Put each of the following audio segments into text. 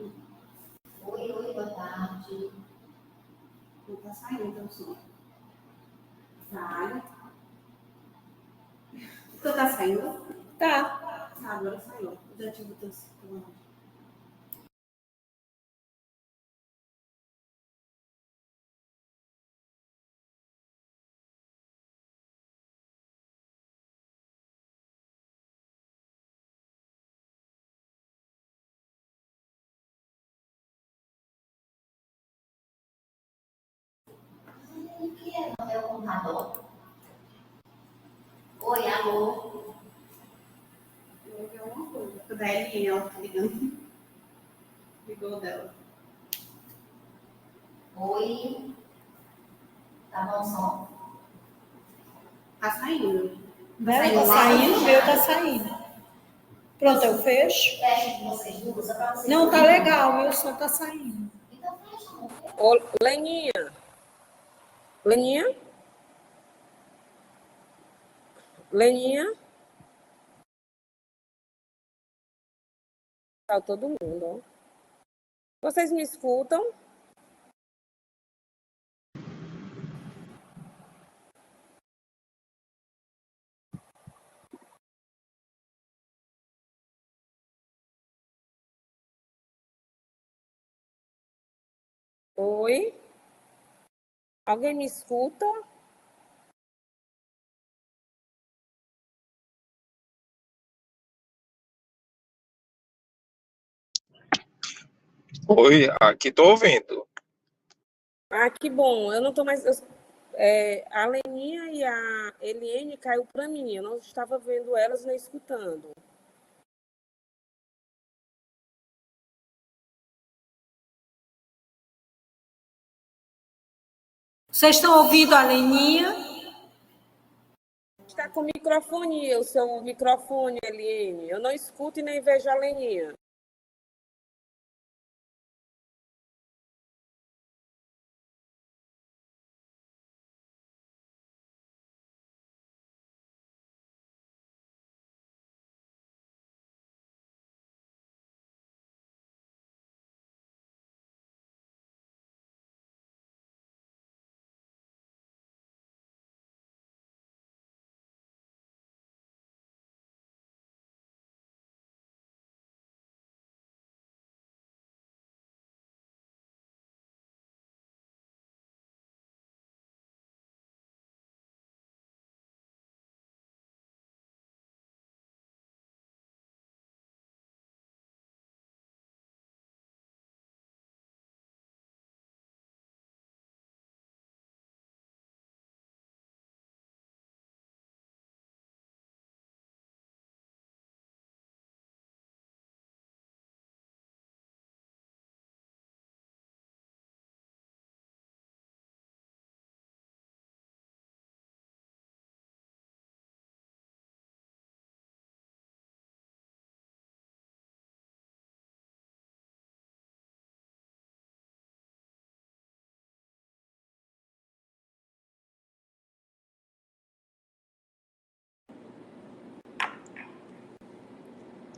Oi, boa tarde. Não tá saindo, então, som. Sai. Então tá saindo? Tá. Ah, agora saiu. Eu já tive o teu som. O que é no meu computador? Oi, alô? Eu vi alguma coisa. O da Eline, ela tá ligando. Ligou dela. Oi? Tá bom som? Tá saindo. Dela tá saindo, o meu tá saindo. Pronto, eu fecho. Fecha que vocês duas, só pra vocês. Não, tá legal, meu som tá saindo. Então fecha, amor. Ô, Leninha. Leninha? Leninha? Tá todo mundo, ó. Vocês me escutam? Oi? Alguém me escuta? Oi, aqui tô ouvindo. Ah, que bom. Eu não tô mais. A Leninha e a Eliane caiu para mim. Eu não estava vendo elas nem escutando. Vocês estão ouvindo a Leninha? Está com o microfone, o seu microfone, Eliane. Eu não escuto e nem vejo a Leninha.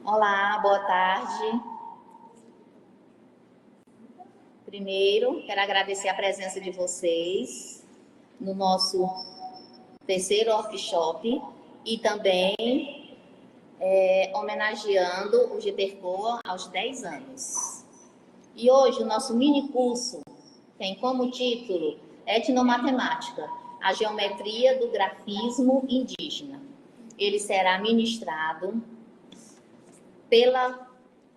Olá, boa tarde. Primeiro, quero agradecer a presença de vocês no nosso terceiro workshop e também homenageando o GTERCOA aos 10 anos. E hoje o nosso mini curso tem como título Etnomatemática, a geometria do grafismo indígena. Ele será ministrado pela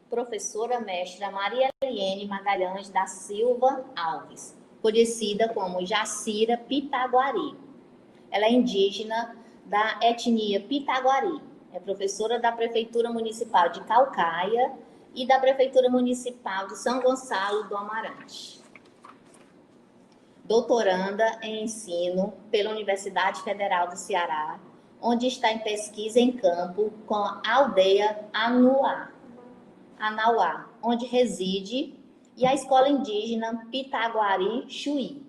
professora mestra Maria Eliane Magalhães da Silva Alves, conhecida como Jacira Pitaguari. Ela é indígena da etnia Pitaguari, é professora da Prefeitura Municipal de Caucaia e da Prefeitura Municipal de São Gonçalo do Amarante. Doutoranda em ensino pela Universidade Federal do Ceará, onde está em pesquisa em campo com a aldeia Anauá, onde reside, e a escola indígena Pitaguari Chuí.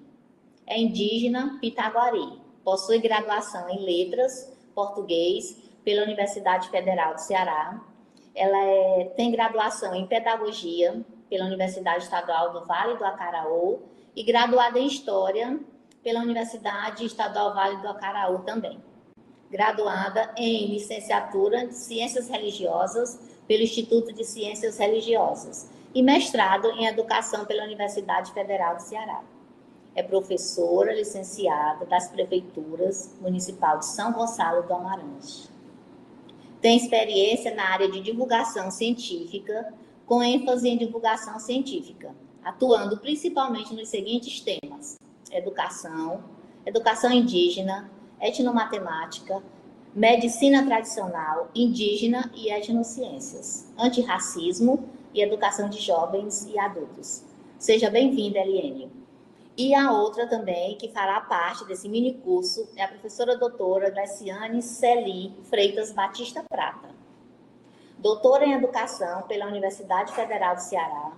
É indígena Pitaguari. Possui graduação em Letras, Português, pela Universidade Federal do Ceará. Ela tem graduação em Pedagogia pela Universidade Estadual do Vale do Acaraú e graduada em História pela Universidade Estadual Vale do Acaraú também. Graduada em Licenciatura de Ciências Religiosas pelo Instituto de Ciências Religiosas e mestrado em Educação pela Universidade Federal do Ceará. É professora licenciada das Prefeituras Municipal de São Gonçalo do Amarante. Tem experiência na área de divulgação científica, com ênfase em divulgação científica, atuando principalmente nos seguintes temas: educação, educação indígena, etnomatemática, medicina tradicional, indígena e etnociências, antirracismo e educação de jovens e adultos. Seja bem-vinda, Eliene. E a outra também, que fará parte desse mini curso, é a professora doutora Graciane Celi Freitas Batista Prata. Doutora em Educação pela Universidade Federal do Ceará,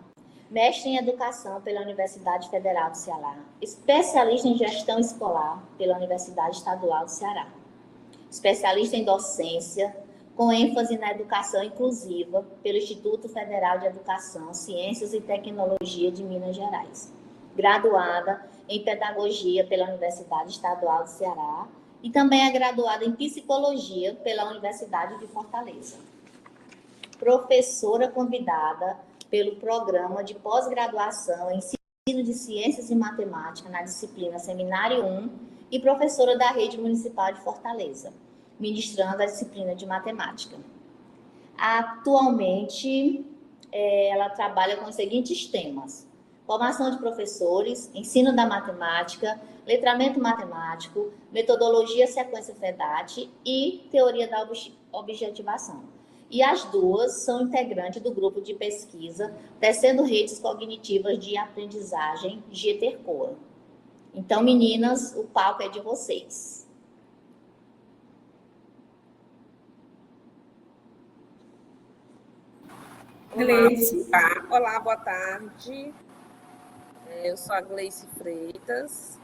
mestre em Educação pela Universidade Federal do Ceará, especialista em Gestão Escolar pela Universidade Estadual do Ceará, especialista em Docência, com ênfase na Educação Inclusiva pelo Instituto Federal de Educação, Ciências e Tecnologia de Minas Gerais, graduada em Pedagogia pela Universidade Estadual do Ceará e também é graduada em Psicologia pela Universidade de Fortaleza. Professora convidada pelo Programa de Pós-Graduação em Ensino de Ciências e Matemática na disciplina Seminário 1 e professora da Rede Municipal de Fortaleza, ministrando a disciplina de Matemática. Atualmente, ela trabalha com os seguintes temas: formação de professores, ensino da matemática, letramento matemático, metodologia sequência FEDAT e teoria da objetivação. E as duas são integrantes do grupo de pesquisa Tecendo Redes Cognitivas de Aprendizagem, GTERCOA. Então, meninas, o palco é de vocês. Gleice. Olá, boa tarde. Eu sou a Gleice Freitas.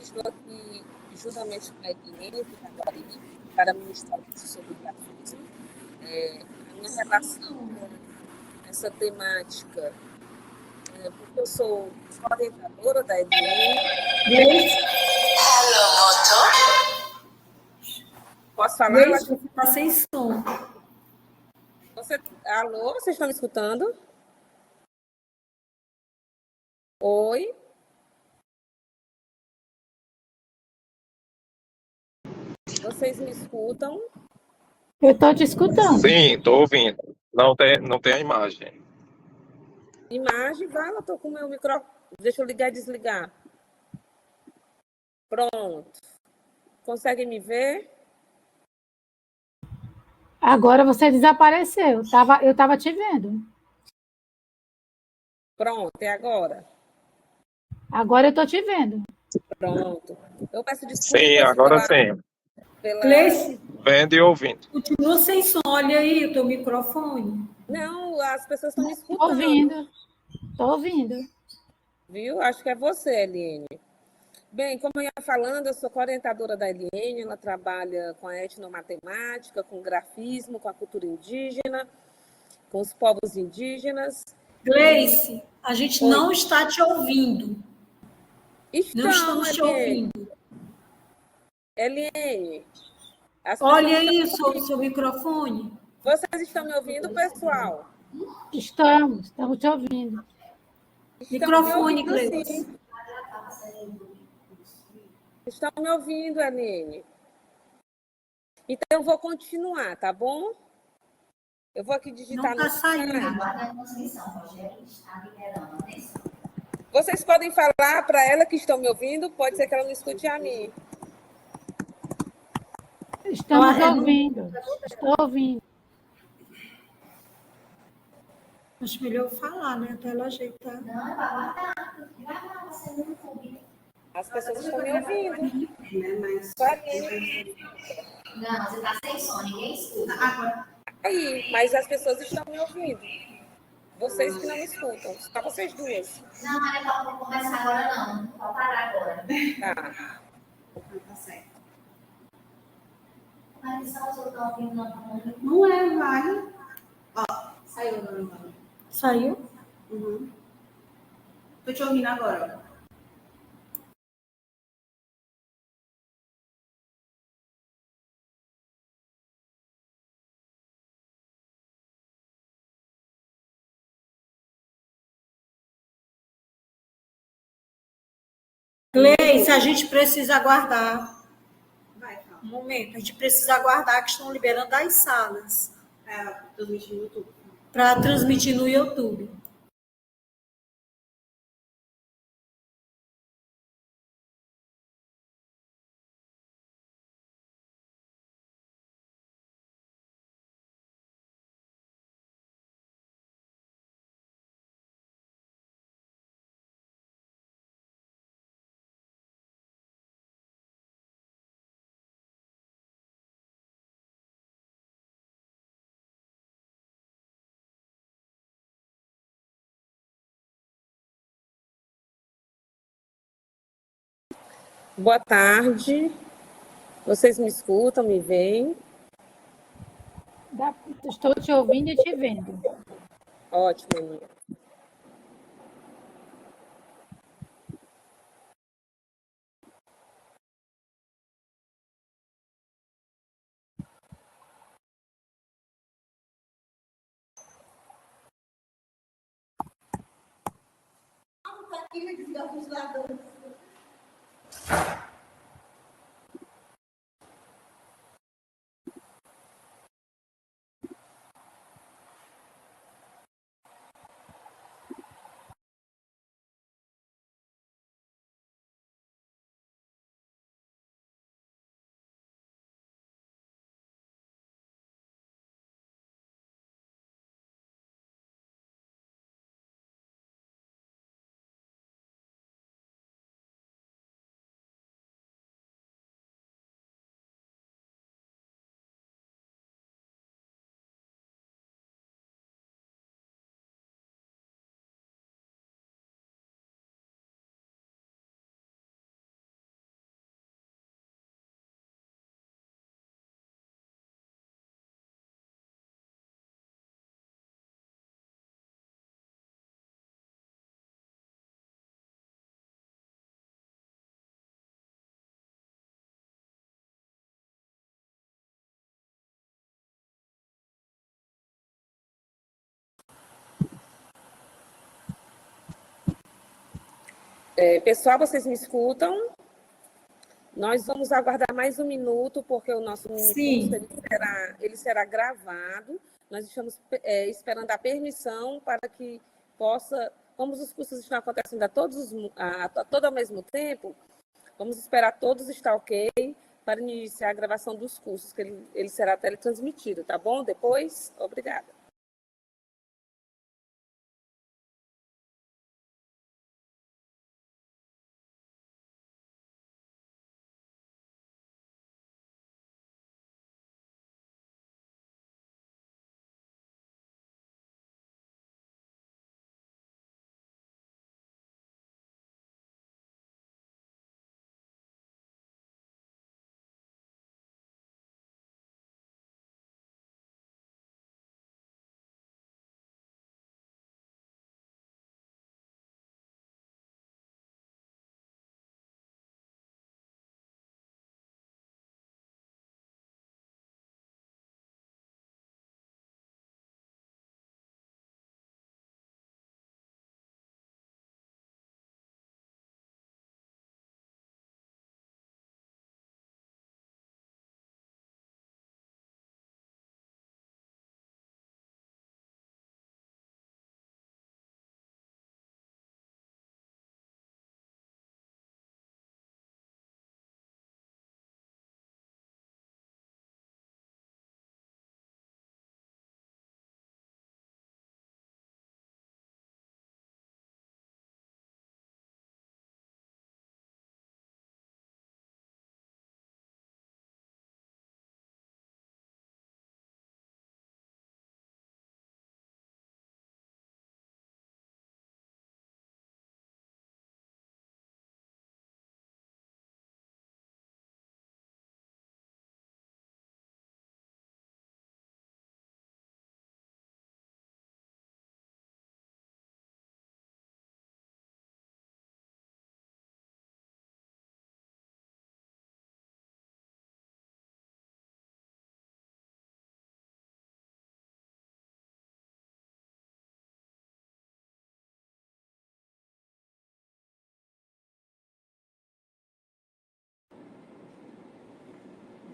Estou aqui juntamente com a Eliene Picatori para ministrar sobre grafismo. A minha relação com essa temática, porque eu sou orientadora da Eliene. Gleice. Posso falar? Gleice, você está sem som. Alô, vocês estão me escutando? Oi? Vocês me escutam? Eu estou te escutando. Sim, estou ouvindo. Não tem a imagem. Imagem, vai, eu estou com o meu microfone. Deixa eu ligar e desligar. Pronto. Conseguem me ver? Agora você desapareceu. Eu estava te vendo. Pronto, é agora. Agora eu estou te vendo. Pronto. Eu peço desculpas. Sim, agora sim. Gleice, Vendo e ouvindo. continua sem som. Olha aí o teu microfone. Não, as pessoas estão me Estou escutando. ouvindo. Estou ouvindo. Viu? Acho que é você, Eliene. Bem, como eu ia falando, eu sou co-orientadora da Eliene, ela trabalha com a etnomatemática, com o grafismo, com a cultura indígena, com os povos indígenas. Gleice, a gente não está te ouvindo. Não estamos te ouvindo. Eliene, olha aí o seu microfone. Vocês estão me ouvindo, pessoal? Estamos te ouvindo. Microfone, Gleice. Estão me ouvindo, Eliene? Então, eu vou continuar, tá bom? Eu vou aqui digitar. Não está saindo. Vocês podem falar para ela que estão me ouvindo? Pode ser que ela não escute a mim. Estamos ouvindo. Estou ouvindo. Acho melhor falar, né? Até ela ajeitar. As pessoas estão me ouvindo. Não, você está sem som, ninguém escuta. Aí, mas as pessoas estão me ouvindo. Vocês que não me escutam, só vocês duas. Não, não é para começar agora, não. Pode parar agora. Tá. Tá certo. Mas só os outros estão ouvindo, não. Não é, vale. Ó, saiu, não. Saiu? Uhum. Tô te ouvindo agora. Gleice, a gente precisa aguardar Vai, fala. um momento. A gente precisa aguardar que estão liberando as salas Transmitir no YouTube. para transmitir no YouTube. Boa tarde. Vocês me escutam, me veem? Estou te ouvindo e te vendo. Ótimo, Aninha. Pessoal, vocês me escutam? Nós vamos aguardar mais um minuto, porque o nosso minicurso ele será gravado. Nós estamos esperando a permissão para que possa, como os cursos estão acontecendo todo ao mesmo tempo, vamos esperar todos estar ok para iniciar a gravação dos cursos, que ele será teletransmitido, tá bom? Depois, obrigada.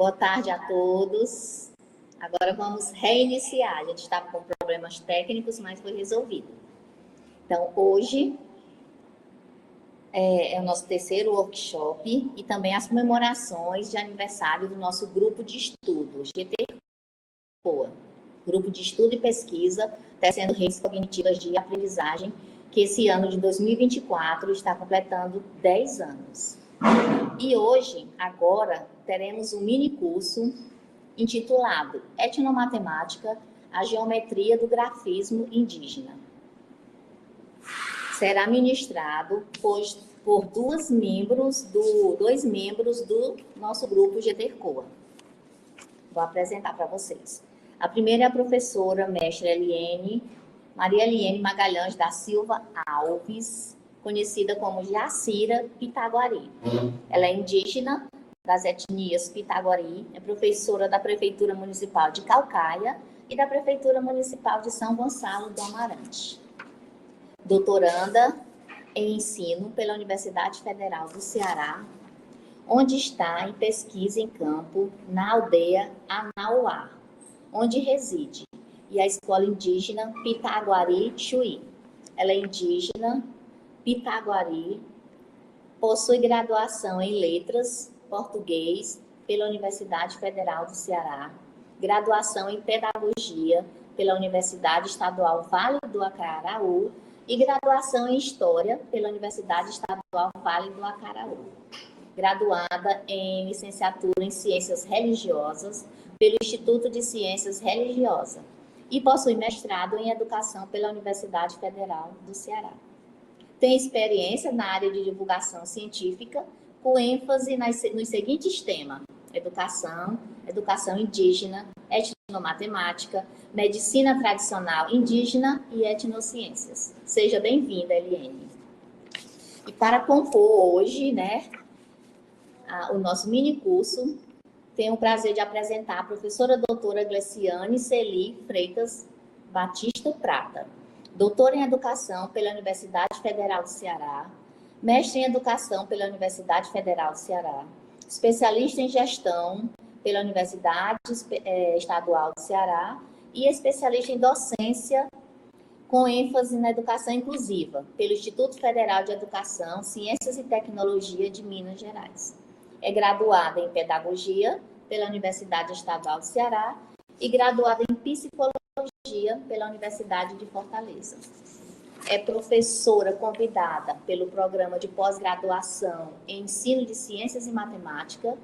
Boa tarde a todos. Agora vamos reiniciar. A gente estava com problemas técnicos, mas foi resolvido. Então, hoje é o nosso terceiro workshop e também as comemorações de aniversário do nosso grupo de estudo, GTCOA, Grupo de Estudo e Pesquisa, Tecendo Redes Cognitivas de Aprendizagem, que esse ano de 2024 está completando 10 anos. E hoje, agora, teremos um mini curso intitulado Etnomatemática, a Geometria do Grafismo Indígena. Será ministrado por dois membros do nosso grupo GTCOA. Vou apresentar para vocês. A primeira é a professora mestre Maria Eliene Magalhães da Silva Alves, conhecida como Jacira Pitaguari. Ela é indígena das etnias Pitaguari, é professora da Prefeitura Municipal de Calcaia e da Prefeitura Municipal de São Gonçalo do Amarante. Doutoranda em ensino pela Universidade Federal do Ceará, onde está em pesquisa em campo na aldeia Anauá, onde reside, e a escola indígena Pitaguari Chuí. Ela é indígena Pitaguari, possui graduação em Letras, Português, pela Universidade Federal do Ceará, graduação em Pedagogia pela Universidade Estadual Vale do Acaraú e graduação em História pela Universidade Estadual Vale do Acaraú. Graduada em Licenciatura em Ciências Religiosas pelo Instituto de Ciências Religiosas e possui mestrado em Educação pela Universidade Federal do Ceará. Tem experiência na área de divulgação científica, com ênfase nos seguintes temas: educação indígena, etnomatemática, medicina tradicional indígena e etnociências. Seja bem-vinda, Eliene. E para compor hoje, o nosso mini curso, tenho o prazer de apresentar a professora doutora Gleciane Celi Freitas Batista Prata, doutora em Educação pela Universidade Federal do Ceará, mestre em Educação pela Universidade Federal do Ceará, especialista em Gestão pela Universidade Estadual do Ceará e especialista em Docência com ênfase na Educação Inclusiva pelo Instituto Federal de Educação, Ciências e Tecnologia de Minas Gerais. É graduada em Pedagogia pela Universidade Estadual do Ceará e graduada em Psicologia pela Universidade de Fortaleza. É professora convidada pelo Programa de Pós-Graduação em Ensino de Ciências e Matemática,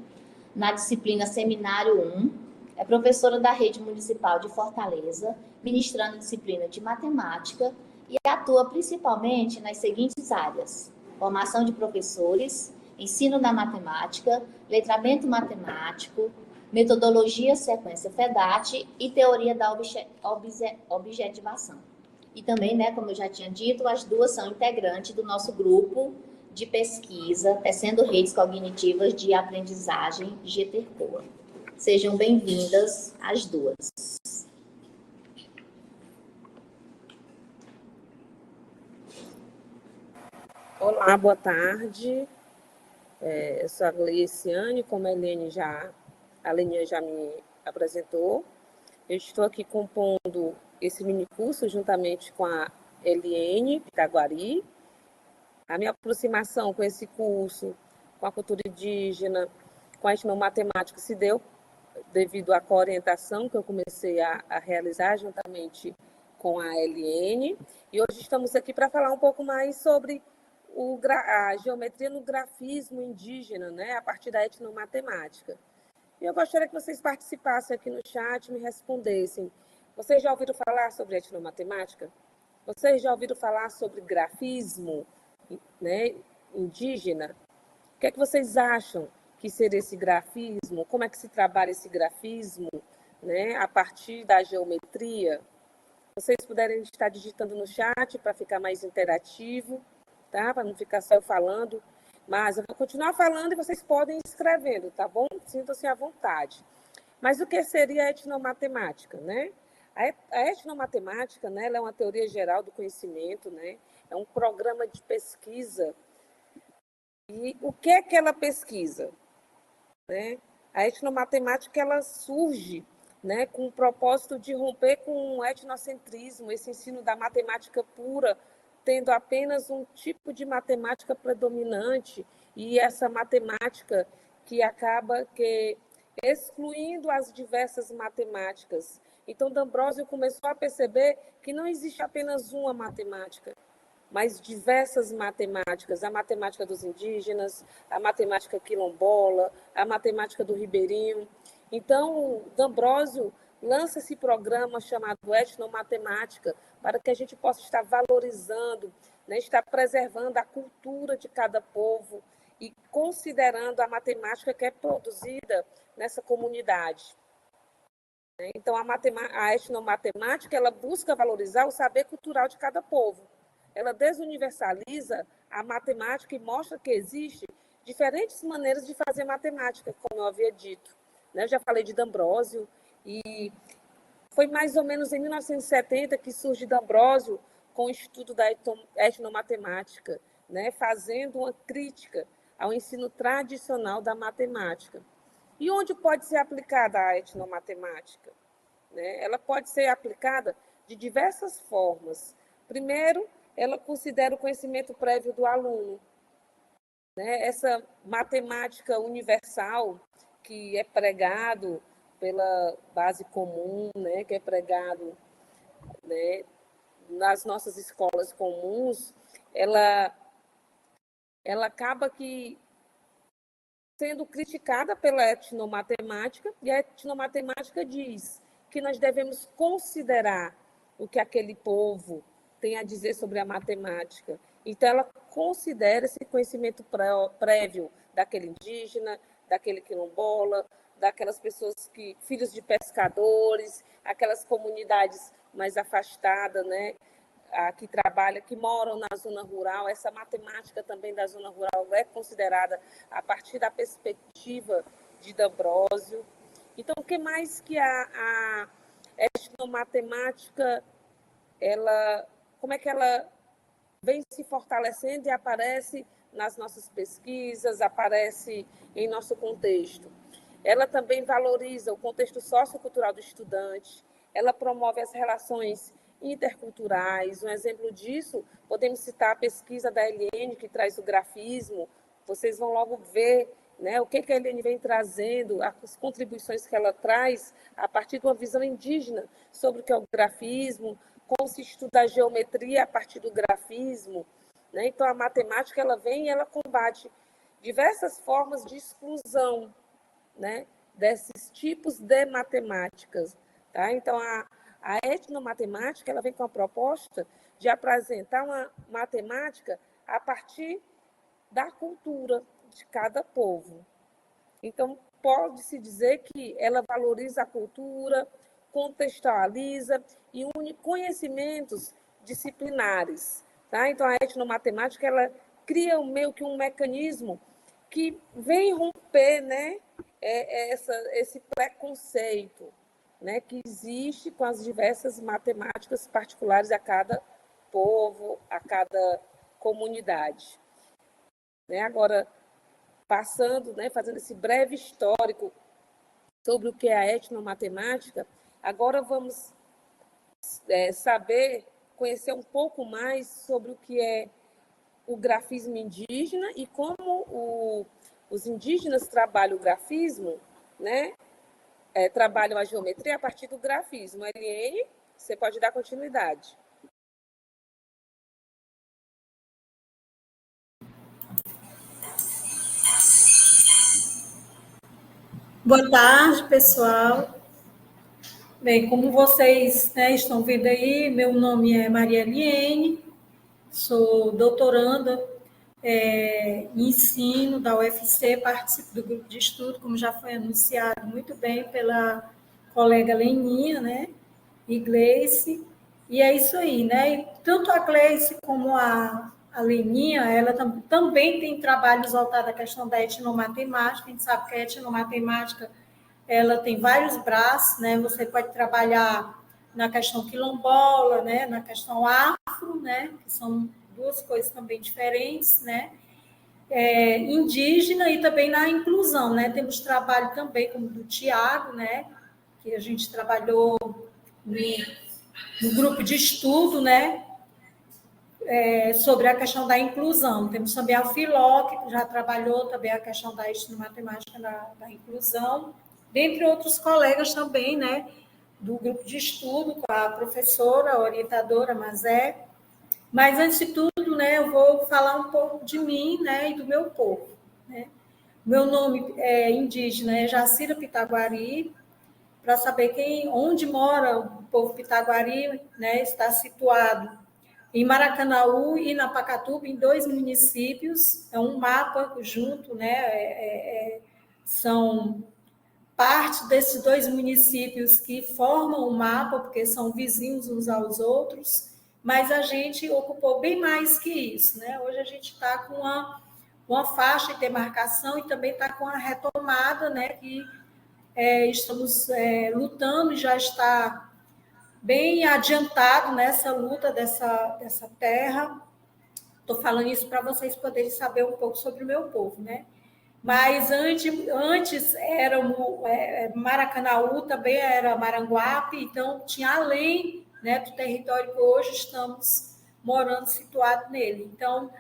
na disciplina Seminário 1. É professora da Rede Municipal de Fortaleza, ministrando a disciplina de Matemática e atua principalmente nas seguintes áreas: formação de professores, ensino da matemática, letramento matemático, metodologia sequência FEDAT e teoria da objetivação. E também, como eu já tinha dito, as duas são integrantes do nosso grupo de pesquisa, Tecendo Redes Cognitivas de Aprendizagem, GTCOA. Sejam bem-vindas as duas. Olá, boa tarde. Eu sou a Gleciane, como a Lenia já me apresentou. Eu estou aqui compondo esse minicurso juntamente com a Eliene Pitaguari. A minha aproximação com esse curso, com a cultura indígena, com a etnomatemática, se deu devido à orientação que eu comecei a realizar juntamente com a Eliene. E hoje estamos aqui para falar um pouco mais sobre a geometria no grafismo indígena, a partir da etnomatemática. E eu gostaria que vocês participassem aqui no chat e me respondessem. Vocês já ouviram falar sobre etnomatemática? Vocês já ouviram falar sobre grafismo, indígena? O que é que vocês acham que seria esse grafismo? Como é que se trabalha esse grafismo, a partir da geometria? Vocês puderem estar digitando no chat para ficar mais interativo, tá? Para não ficar só eu falando. Mas eu vou continuar falando e vocês podem ir escrevendo, tá bom? Sintam-se à vontade. Mas o que seria a etnomatemática, A etnomatemática, ela é uma teoria geral do conhecimento, É um programa de pesquisa. E o que é que ela pesquisa? A etnomatemática ela surge, né, com o propósito de romper com o etnocentrismo, esse ensino da matemática pura, tendo apenas um tipo de matemática predominante, e essa matemática que acaba excluindo as diversas matemáticas. Então, D'Ambrosio começou a perceber que não existe apenas uma matemática, mas diversas matemáticas, a matemática dos indígenas, a matemática quilombola, a matemática do ribeirinho. Então, D'Ambrosio lança esse programa chamado Etnomatemática para que a gente possa estar valorizando, né, estar preservando a cultura de cada povo e considerando a matemática que é produzida nessa comunidade. Então, a etnomatemática ela busca valorizar o saber cultural de cada povo. Ela desuniversaliza a matemática e mostra que existe diferentes maneiras de fazer matemática, como eu havia dito. Eu já falei de D'Ambrosio, e foi mais ou menos em 1970 que surge D'Ambrosio com o estudo da etnomatemática, né, fazendo uma crítica ao ensino tradicional da matemática. E onde pode ser aplicada a etnomatemática? Ela pode ser aplicada de diversas formas. Primeiro, ela considera o conhecimento prévio do aluno. Essa matemática universal que é pregado pela base comum, que é pregado, nas nossas escolas comuns, ela acaba sendo criticada pela etnomatemática, e a etnomatemática diz que nós devemos considerar o que aquele povo tem a dizer sobre a matemática. Então, ela considera esse conhecimento prévio daquele indígena, daquele quilombola, daquelas pessoas filhos de pescadores, aquelas comunidades mais afastadas, que moram na zona rural. Essa matemática também da zona rural é considerada a partir da perspectiva de D'Ambrosio. Então, o que mais que a etnomatemática, como é que ela vem se fortalecendo e aparece nas nossas pesquisas, aparece em nosso contexto? Ela também valoriza o contexto sociocultural do estudante, ela promove as relações interculturais. Um exemplo disso, podemos citar a pesquisa da Eliane, que traz o grafismo. Vocês vão logo ver, o que a Eliane vem trazendo, as contribuições que ela traz a partir de uma visão indígena sobre o que é o grafismo, como se estuda a geometria a partir do grafismo. Então, a matemática ela vem e ela combate diversas formas de exclusão, desses tipos de matemáticas. Então, a etnomatemática ela vem com a proposta de apresentar uma matemática a partir da cultura de cada povo. Então, pode-se dizer que ela valoriza a cultura, contextualiza e une conhecimentos disciplinares. Então, a etnomatemática ela cria meio que um mecanismo que vem romper esse preconceito que existe com as diversas matemáticas particulares a cada povo, a cada comunidade. Agora, passando, fazendo esse breve histórico sobre o que é a etnomatemática, agora vamos conhecer um pouco mais sobre o que é o grafismo indígena e como os indígenas trabalham o grafismo, trabalham a geometria a partir do grafismo. Eliane, você pode dar continuidade. Boa tarde, pessoal. Bem, como vocês estão vendo aí, meu nome é Maria Eliane, sou doutoranda em ensino da UFC, participo do grupo de estudo, como já foi anunciado muito bem pela colega Leninha, e Gleice, e é isso aí, E tanto a Gleice como a Leninha, ela também tem trabalhos voltados à questão da etnomatemática. A gente sabe que a etnomatemática ela tem vários braços, Você pode trabalhar na questão quilombola, na questão afro, que são duas coisas também diferentes, indígena e também na inclusão, né? Temos trabalho também como do Tiago, né? Que a gente trabalhou no grupo de estudo, né? Sobre a questão da inclusão. Temos também a Filó, que já trabalhou também a questão da etnomatemática da inclusão, dentre outros colegas também, né? Do grupo de estudo, com a professora, a orientadora Mazé. Mas, antes de tudo, né, eu vou falar um pouco de mim, né, e do meu povo. Né? Meu nome indígena é Jacira Pitaguari. Para saber onde mora o povo Pitaguari, né, está situado em Maracanaú e na Pacatuba, em 2 municípios. É um mapa junto, né, são parte desses 2 municípios que formam o mapa, porque são vizinhos uns aos outros, mas a gente ocupou bem mais que isso. Né? Hoje a gente está com uma faixa de demarcação e também está com a retomada, né, que estamos lutando e já está bem adiantado nessa luta dessa terra. Estou falando isso para vocês poderem saber um pouco sobre o meu povo, né? Mas antes era Maracanaú, também era Maranguape, então tinha além, né, do território que hoje estamos morando, situado nele. Então,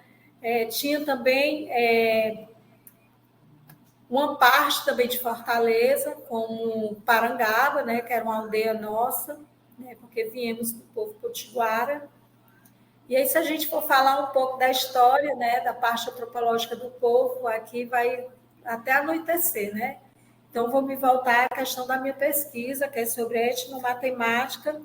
tinha também uma parte também de Fortaleza, como Parangaba, né, que era uma aldeia nossa, né, porque viemos do povo potiguara. E aí, se a gente for falar um pouco da história, né, da parte antropológica do povo, aqui vai até anoitecer, né? Então, vou me voltar à questão da minha pesquisa, que é sobre etnomatemática,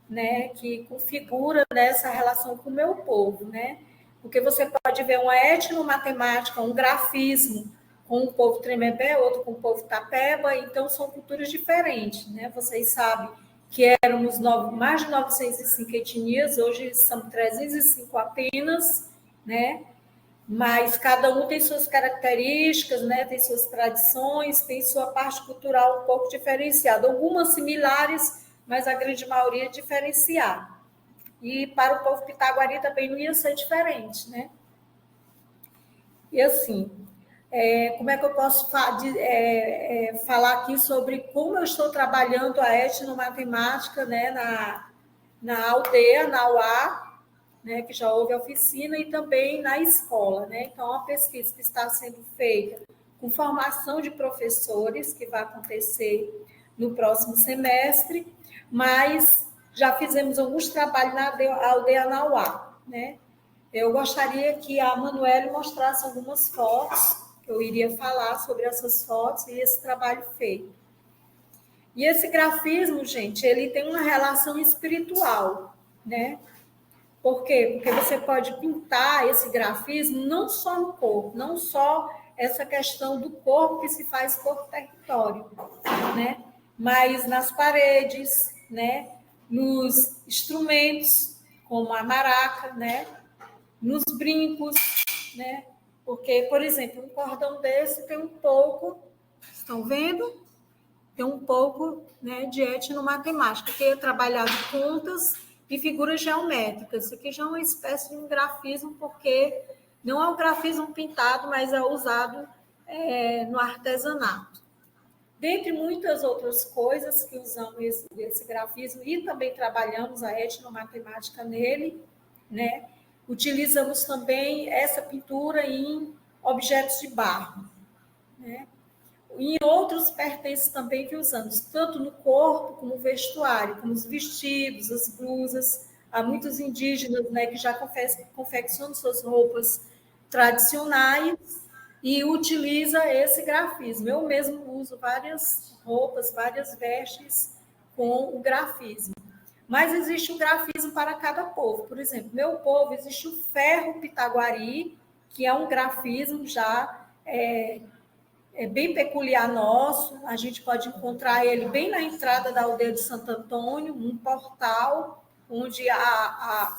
né, que configura essa relação com o meu povo, né? Porque você pode ver uma etnomatemática, um grafismo, com o povo Tremembé, outro com o povo Tapeba, então são culturas diferentes, né? Vocês sabem que éramos mais de 905 etnias, hoje são 305 apenas, né? Mas cada um tem suas características, né? Tem suas tradições, tem sua parte cultural um pouco diferenciada, algumas similares, mas a grande maioria diferenciada. E para o povo Pitaguari também não ia ser diferente, né? E assim, como é que eu posso falar aqui sobre como eu estou trabalhando a etnomatemática, né, na aldeia, na UA, né, que já houve oficina, e também na escola. Né? Então, a pesquisa que está sendo feita com formação de professores, que vai acontecer no próximo semestre, mas já fizemos alguns trabalhos na aldeia Nauá. Né? Eu gostaria que a Manuele mostrasse algumas fotos, que eu iria falar sobre essas fotos e esse trabalho feito. E esse grafismo, gente, ele tem uma relação espiritual, né? Por quê? Porque você pode pintar esse grafismo não só no corpo, não só essa questão do corpo que se faz por território, né? Mas nas paredes, né? Nos instrumentos, como a maraca, né? Nos brincos, né? Porque, por exemplo, um cordão desse tem um pouco, estão vendo? Tem um pouco, né, de etnomatemática, que é trabalhado contas e figuras geométricas. Isso aqui já é uma espécie de um grafismo, porque não é um grafismo pintado, mas é usado no artesanato. Dentre muitas outras coisas que usamos esse grafismo, e também trabalhamos a etnomatemática nele, né? Utilizamos também essa pintura em objetos de barro, né? E em outros pertences também que usamos, tanto no corpo como no vestuário, como os vestidos, as blusas. Há muitos indígenas, né, que já confeccionam suas roupas tradicionais e utiliza esse grafismo. Eu mesmo uso várias roupas, várias vestes com o grafismo. Mas existe um grafismo para cada povo. Por exemplo, meu povo, existe o ferro pitaguari, que é um grafismo já bem peculiar nosso. A gente pode encontrar ele bem na entrada da aldeia de Santo Antônio, um portal onde a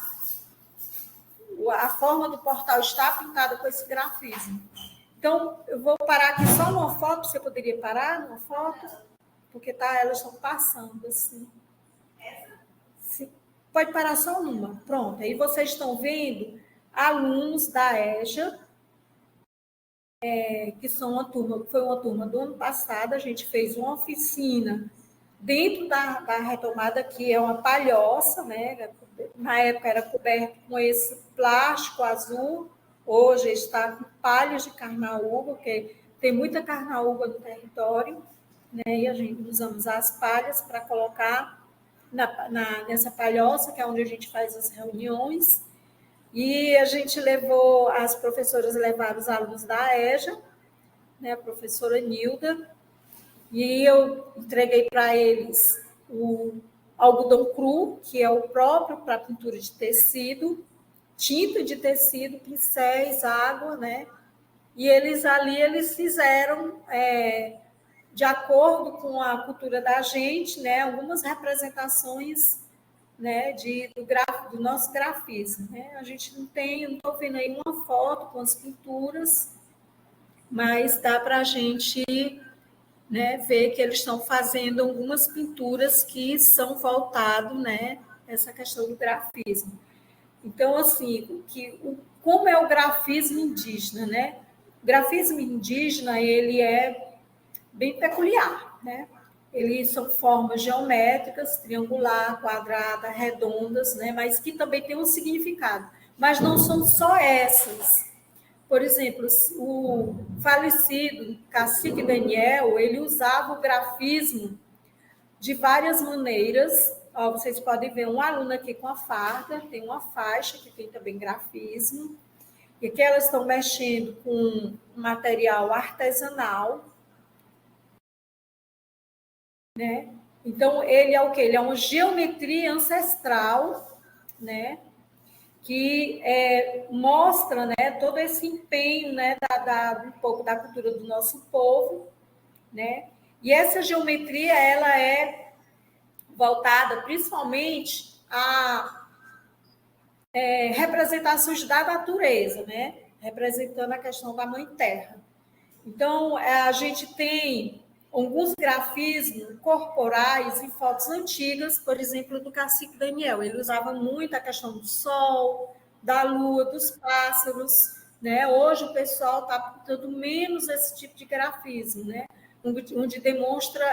forma do portal está pintada com esse grafismo. Então, eu vou parar aqui só numa foto. Você poderia parar numa foto? Porque elas estão passando assim. Pode parar só numa. Pronto. Aí vocês estão vendo alunos da EJA que foi uma turma do ano passado, a gente fez uma oficina dentro da retomada, que é uma palhoça, né? Na época era coberto com esse plástico azul, hoje está com palhas de carnaúba, porque tem muita carnaúba no território, né? E a gente usamos as palhas para colocar nessa palhoça, que é onde a gente faz as reuniões. E a gente as professoras levaram os alunos da EJA, né, a professora Nilda, e eu entreguei para eles o algodão cru, que é o próprio para pintura de tecido, tinta de tecido, pincéis, água, né? E eles fizeram, de acordo com a cultura da gente, né, algumas representações, né, do nosso grafismo, né? A gente não estou vendo aí uma foto com as pinturas, mas dá para a gente, né, ver que eles estão fazendo algumas pinturas que são voltadas, né, essa questão do grafismo. Então, assim, como é o grafismo indígena, né? O grafismo indígena, ele é bem peculiar, né? Eles são formas geométricas, triangular, quadrada, redondas, né? Mas que também têm um significado. Mas não são só essas. Por exemplo, o falecido cacique Daniel, ele usava o grafismo de várias maneiras. Ó, vocês podem ver um aluno aqui com a farda, tem uma faixa que tem também grafismo, e aqui elas estão mexendo com material artesanal, né? Então, ele é o quê? Ele é uma geometria ancestral, né? Que mostra, né, todo esse empenho, né, um pouco da cultura do nosso povo, né? E essa geometria, ela é voltada principalmente a representações da natureza, né? Representando a questão da Mãe Terra. Então, a gente tem alguns grafismos corporais em fotos antigas, por exemplo, do cacique Daniel. Ele usava muito a questão do sol, da lua, dos pássaros, né? Hoje o pessoal está pintando menos esse tipo de grafismo, né? Onde demonstra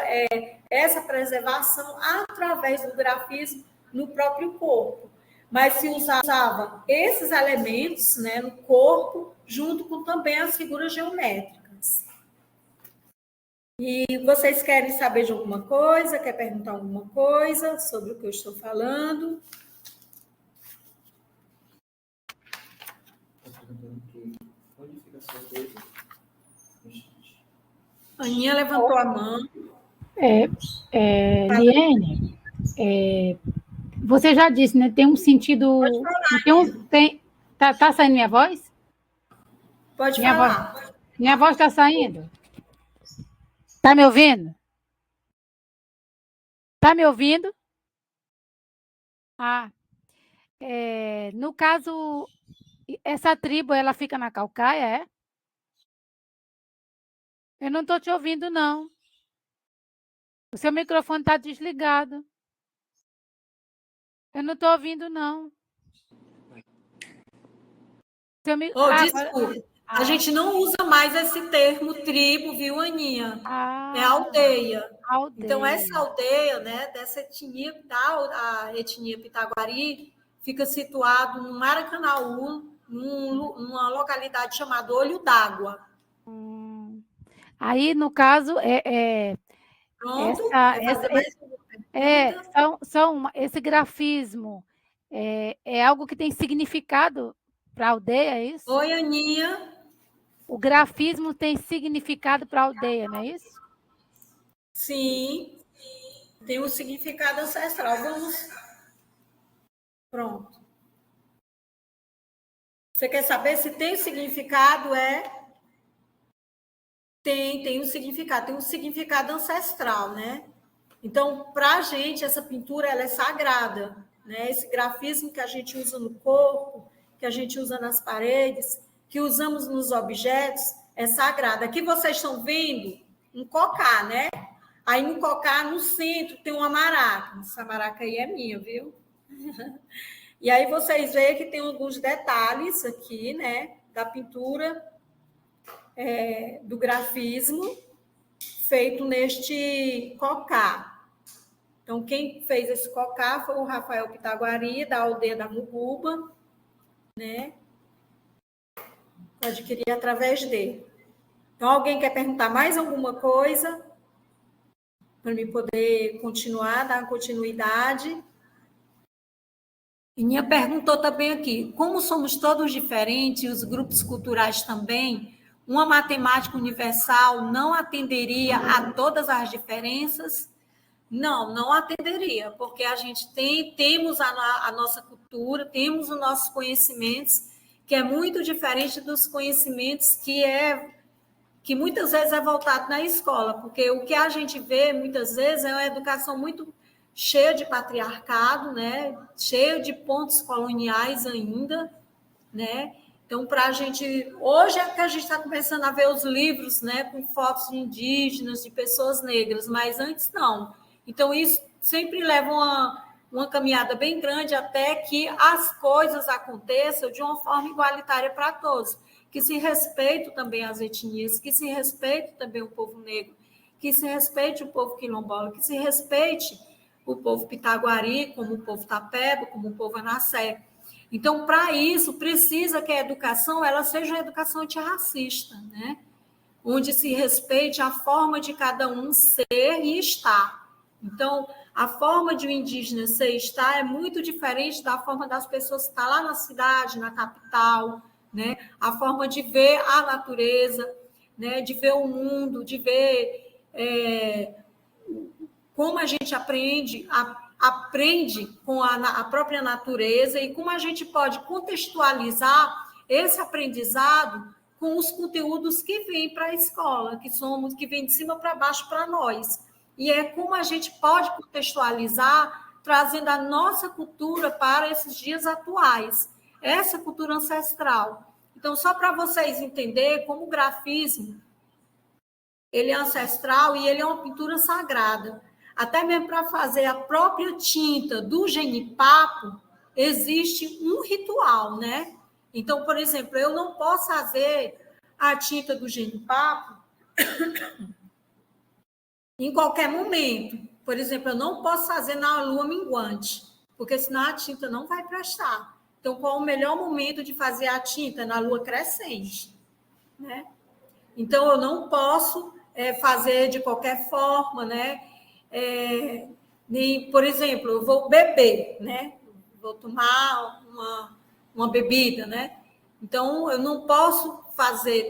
essa preservação através do grafismo no próprio corpo. Mas se usava esses elementos, né, no corpo, junto com também as figuras geométricas. E vocês querem saber de alguma coisa? Quer perguntar alguma coisa sobre o que eu estou falando? Aninha levantou a mão. Liene, você já disse, né? Tem um sentido. Tá saindo minha voz? Pode falar. Minha voz está saindo? Tá me ouvindo? Tá me ouvindo? No caso, essa tribo, ela fica na Caucaia, é? Eu não estou te ouvindo, não. O seu microfone está desligado. Eu não estou ouvindo, não. Desculpa. A gente não usa mais esse termo tribo, viu, Aninha? É aldeia. Então, essa aldeia, né, dessa etnia, a etnia Pitaguari, fica situado no Maracanaú, numa localidade chamada Olho d'Água. Aí, no caso, Pronto? esse grafismo é algo que tem significado para a aldeia, é isso? Oi, Aninha. O grafismo tem significado para a aldeia, não é isso? Sim, tem um significado ancestral. Pronto. Você quer saber se tem significado? Tem um significado. Tem um significado ancestral, né? Então, para a gente, essa pintura ela é sagrada, né? Esse grafismo que a gente usa no corpo, que a gente usa nas paredes, que usamos nos objetos, é sagrado. Aqui vocês estão vendo um cocá, né? Aí no cocá, no centro, tem uma maraca. Essa maraca aí é minha, viu? E aí vocês veem que tem alguns detalhes aqui, né? Da pintura do grafismo feito neste cocá. Então, quem fez esse cocá foi o Rafael Pitaguari, da aldeia da Muguba, né? Eu adquiri através dele. Então, alguém quer perguntar mais alguma coisa? Para me poder continuar, dar continuidade. E minha perguntou também aqui, como somos todos diferentes, os grupos culturais também, uma matemática universal não atenderia a todas as diferenças? Não, não atenderia, porque a gente temos a nossa cultura, temos os nossos conhecimentos, que é muito diferente dos conhecimentos que muitas vezes é voltado na escola, porque o que a gente vê muitas vezes é uma educação muito cheia de patriarcado, né? Cheia de pontos coloniais ainda, né? Então, para a gente... Hoje é que a gente está começando a ver os livros, né, com fotos de indígenas, de pessoas negras, mas antes não. Então, isso sempre leva uma caminhada bem grande até que as coisas aconteçam de uma forma igualitária para todos, que se respeite também as etnias, que se respeite também o povo negro, que se respeite o povo quilombola, que se respeite o povo pitaguari, como o povo tapeba, como o povo anassé. Então, para isso, precisa que a educação ela seja uma educação antirracista, né? Onde se respeite a forma de cada um ser e estar. Então, a forma de um indígena ser e estar é muito diferente da forma das pessoas que estão lá na cidade, na capital, né? A forma de ver a natureza, né? De ver o mundo, de ver como a gente aprende com a própria natureza e como a gente pode contextualizar esse aprendizado com os conteúdos que vêm para a escola, que vêm de cima para baixo para nós. E é como a gente pode contextualizar, trazendo a nossa cultura para esses dias atuais, essa cultura ancestral. Então, só para vocês entenderem como o grafismo ele é ancestral e ele é uma pintura sagrada. Até mesmo para fazer a própria tinta do genipapo, existe um ritual, né? Então, por exemplo, eu não posso fazer a tinta do genipapo em qualquer momento. Por exemplo, eu não posso fazer na lua minguante, porque senão a tinta não vai prestar. Então, qual o melhor momento de fazer a tinta? Na lua crescente, né? Então, eu não posso fazer de qualquer forma, né? Por exemplo, eu vou beber, né? Vou tomar uma bebida, né? Então, eu não posso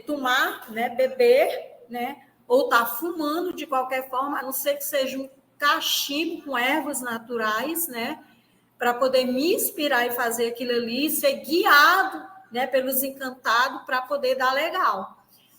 tomar, né? Beber, né? Ou estar fumando de qualquer forma, a não ser que seja um cachimbo com ervas naturais, né? Para poder me inspirar e fazer aquilo ali, ser guiado, né? Pelos encantados para poder dar legal.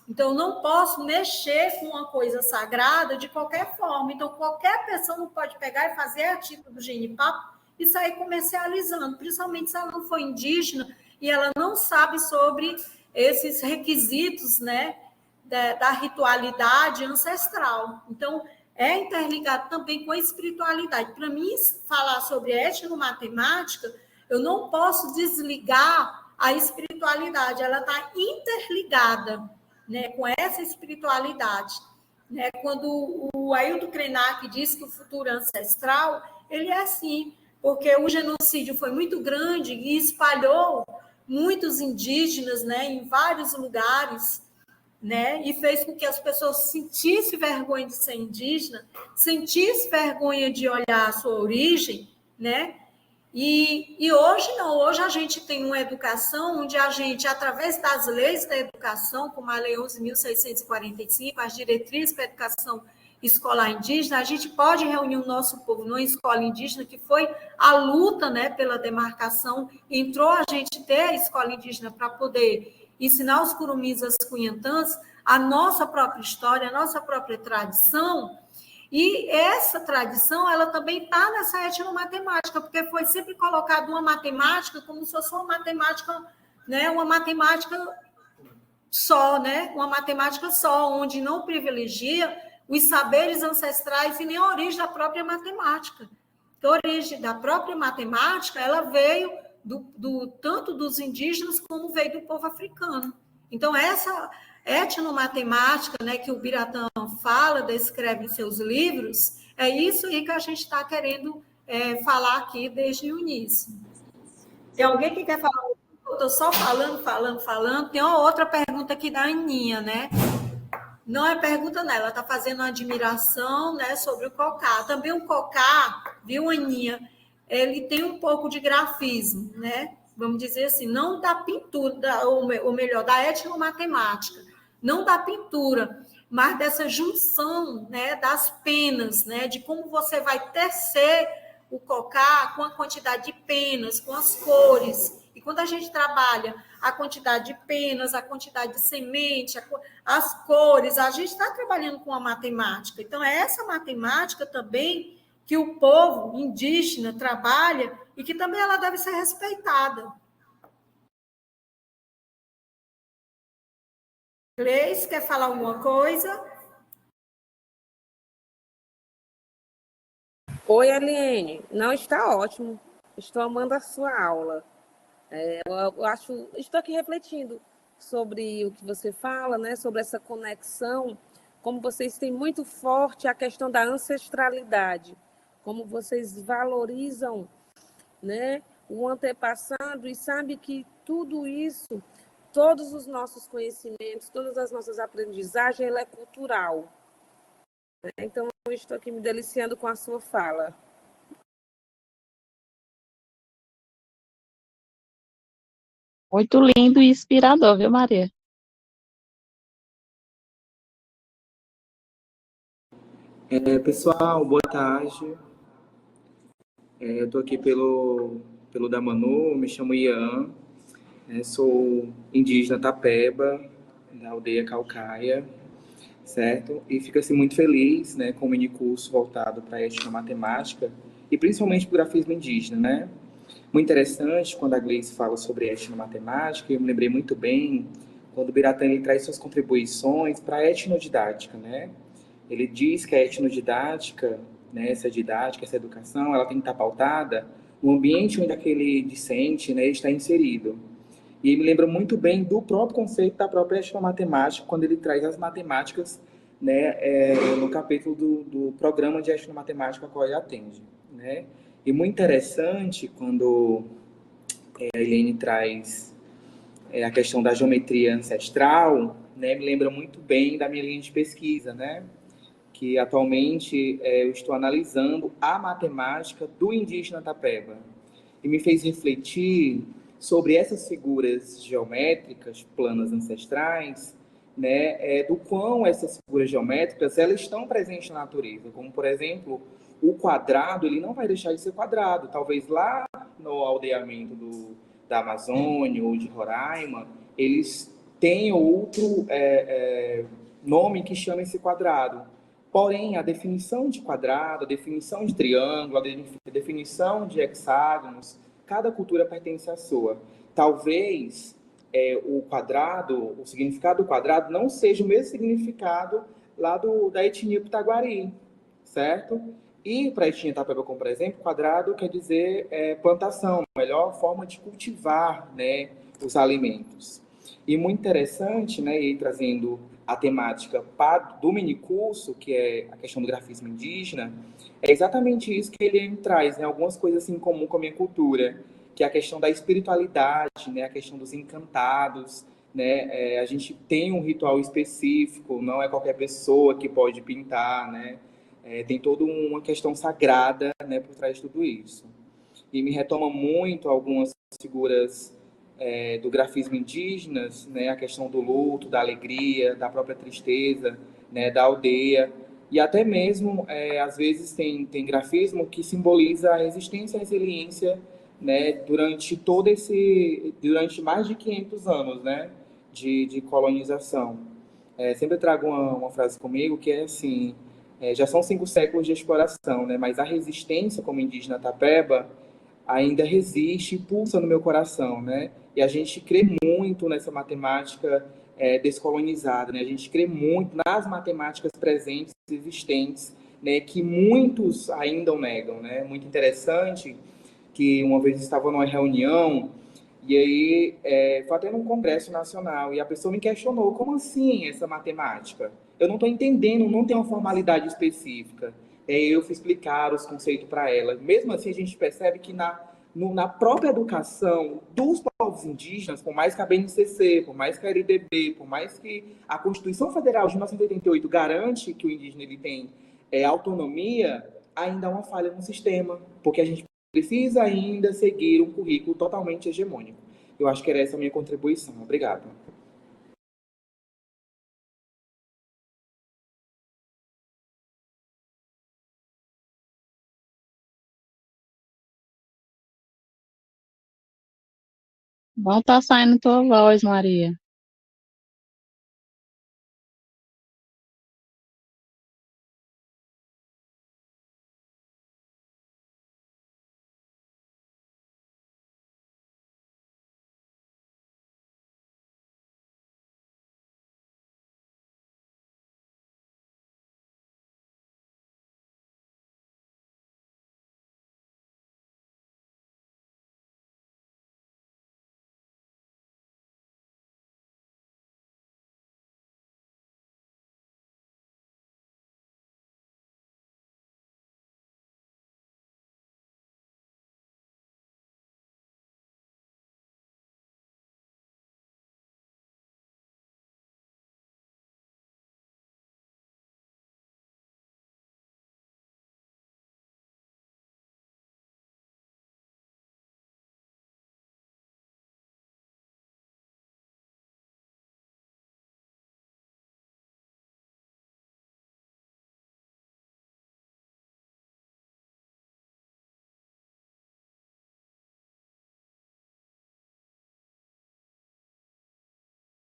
Então, eu não posso mexer com uma coisa sagrada de qualquer forma. Então, qualquer pessoa não pode pegar e fazer a tinta do genipapo e sair comercializando, principalmente se ela não for indígena e ela não sabe sobre esses requisitos, né, da ritualidade ancestral. Então, é interligado também com a espiritualidade. Para mim, falar sobre etnomatemática, eu não posso desligar a espiritualidade, ela está interligada, né, com essa espiritualidade. Né? Quando o Ailton Krenak diz que o futuro é ancestral, ele é assim, porque o genocídio foi muito grande e espalhou muitos indígenas, né, em vários lugares, né, e fez com que as pessoas sentissem vergonha de ser indígena, sentissem vergonha de olhar a sua origem, né? E hoje não, hoje a gente tem uma educação onde a gente, através das leis da educação, como a Lei 11.645, as diretrizes para a educação escolar indígena, a gente pode reunir o nosso povo numa escola indígena, que foi a luta, né, pela demarcação, entrou a gente ter a escola indígena para poder ensinar os curumis, as cunhantãs, a nossa própria história, a nossa própria tradição. E essa tradição, ela também está nessa etnomatemática, porque foi sempre colocado uma matemática como se fosse uma matemática, né, uma matemática só, né, uma matemática só, onde não privilegia os saberes ancestrais e nem a origem da própria matemática. A origem da própria matemática, ela veio tanto dos indígenas como veio do povo africano. Então, etnomatemática, né, que o Biratã fala, descreve em seus livros, é isso aí que a gente está querendo falar aqui desde o início. Tem alguém que quer falar? Eu estou só falando. Tem uma outra pergunta aqui da Aninha, né? Não é pergunta, não. Ela está fazendo uma admiração, né, sobre o cocá. Também o cocá, viu, Aninha? Ele tem um pouco de grafismo, né? Vamos dizer assim, não da pintura, ou melhor, da etnomatemática, não da pintura, mas dessa junção, né, das penas, né, de como você vai tecer o cocá com a quantidade de penas, com as cores. E quando a gente trabalha a quantidade de penas, a quantidade de semente, as cores, a gente está trabalhando com a matemática. Então, é essa matemática também que o povo indígena trabalha e que também ela deve ser respeitada. Gleice, quer falar alguma coisa? Oi, Eliane. Não, está ótimo. Estou amando a sua aula. Estou aqui refletindo sobre o que você fala, né? Sobre essa conexão, como vocês têm muito forte a questão da ancestralidade, como vocês valorizam, né, o antepassado e sabe que tudo isso, todos os nossos conhecimentos, todas as nossas aprendizagens, ela é cultural. Né? Então, eu estou aqui me deliciando com a sua fala. Muito lindo e inspirador, viu, Maria? Pessoal, boa tarde. Eu estou aqui pelo Damanu, me chamo Ian, sou indígena Tapeba, da aldeia Caucaia, certo? E fico assim, muito feliz, né, com o minicurso voltado para a etnomatemática e principalmente para o grafismo indígena, né? Muito interessante quando a Gleice fala sobre etnomatemática, eu me lembrei muito bem quando o Biratã ele traz suas contribuições para a etnodidática, né? Ele diz que a etnodidática, né, essa didática, essa educação, ela tem que estar pautada no ambiente onde aquele discente, né, está inserido. E me lembra muito bem do próprio conceito da própria etnomatemática, quando ele traz as matemáticas, né, no capítulo do programa de etnomatemática a qual ele atende, né? E muito interessante quando a Helene traz a questão da geometria ancestral, né, me lembra muito bem da minha linha de pesquisa, né? Que atualmente eu estou analisando a matemática do indígena Tapeba. E me fez refletir sobre essas figuras geométricas, planas ancestrais, né, do quão essas figuras geométricas elas estão presentes na natureza. Como, por exemplo, o quadrado, ele não vai deixar de ser quadrado. Talvez lá no aldeamento da Amazônia ou de Roraima, eles tenham outro nome que chama esse quadrado. Porém, a definição de quadrado, a definição de triângulo, a definição de hexágonos, cada cultura pertence à sua. Talvez o quadrado, o significado do quadrado não seja o mesmo significado lá da etnia Pitaguari, certo? E para a etnia Tapeba, como por exemplo, quadrado quer dizer plantação, melhor forma de cultivar, né, os alimentos. E muito interessante, né, e trazendo a temática do minicurso, que é a questão do grafismo indígena, é exatamente isso que ele traz, né, algumas coisas assim, em comum com a minha cultura, que é a questão da espiritualidade, né, a questão dos encantados, né, a gente tem um ritual específico, não é qualquer pessoa que pode pintar, né, tem toda uma questão sagrada, né, por trás de tudo isso. E me retoma muito algumas figuras do grafismo indígenas, né, a questão do luto, da alegria, da própria tristeza, né, da aldeia, e até mesmo, às vezes, tem grafismo que simboliza a resistência e a resiliência, né, durante mais de 500 anos, né, de colonização. Sempre trago uma frase comigo que é assim, já são 5 séculos de exploração, né, mas a resistência como indígena Tapeba ainda resiste e pulsa no meu coração, né? E a gente crê muito nessa matemática descolonizada, né? A gente crê muito nas matemáticas presentes, existentes, né? Que muitos ainda o negam, né? Muito interessante que uma vez estava numa reunião E aí, foi até num congresso nacional, e a pessoa me questionou, como assim essa matemática? Eu não estou entendendo, não tem uma formalidade específica. Eu fui explicar os conceitos para ela. Mesmo assim, a gente percebe que na própria educação dos povos indígenas, por mais que a BNCC, por mais que a LDB, por mais que a Constituição Federal de 1988 garante que o indígena ele tem autonomia, ainda há uma falha no sistema, porque a gente precisa ainda seguir um currículo totalmente hegemônico. Eu acho que era essa a minha contribuição. Obrigado. Não tá saindo tua voz, Maria.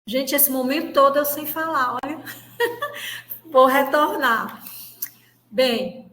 Gente, esse momento todo eu sem falar, olha. Vou retornar. Bem,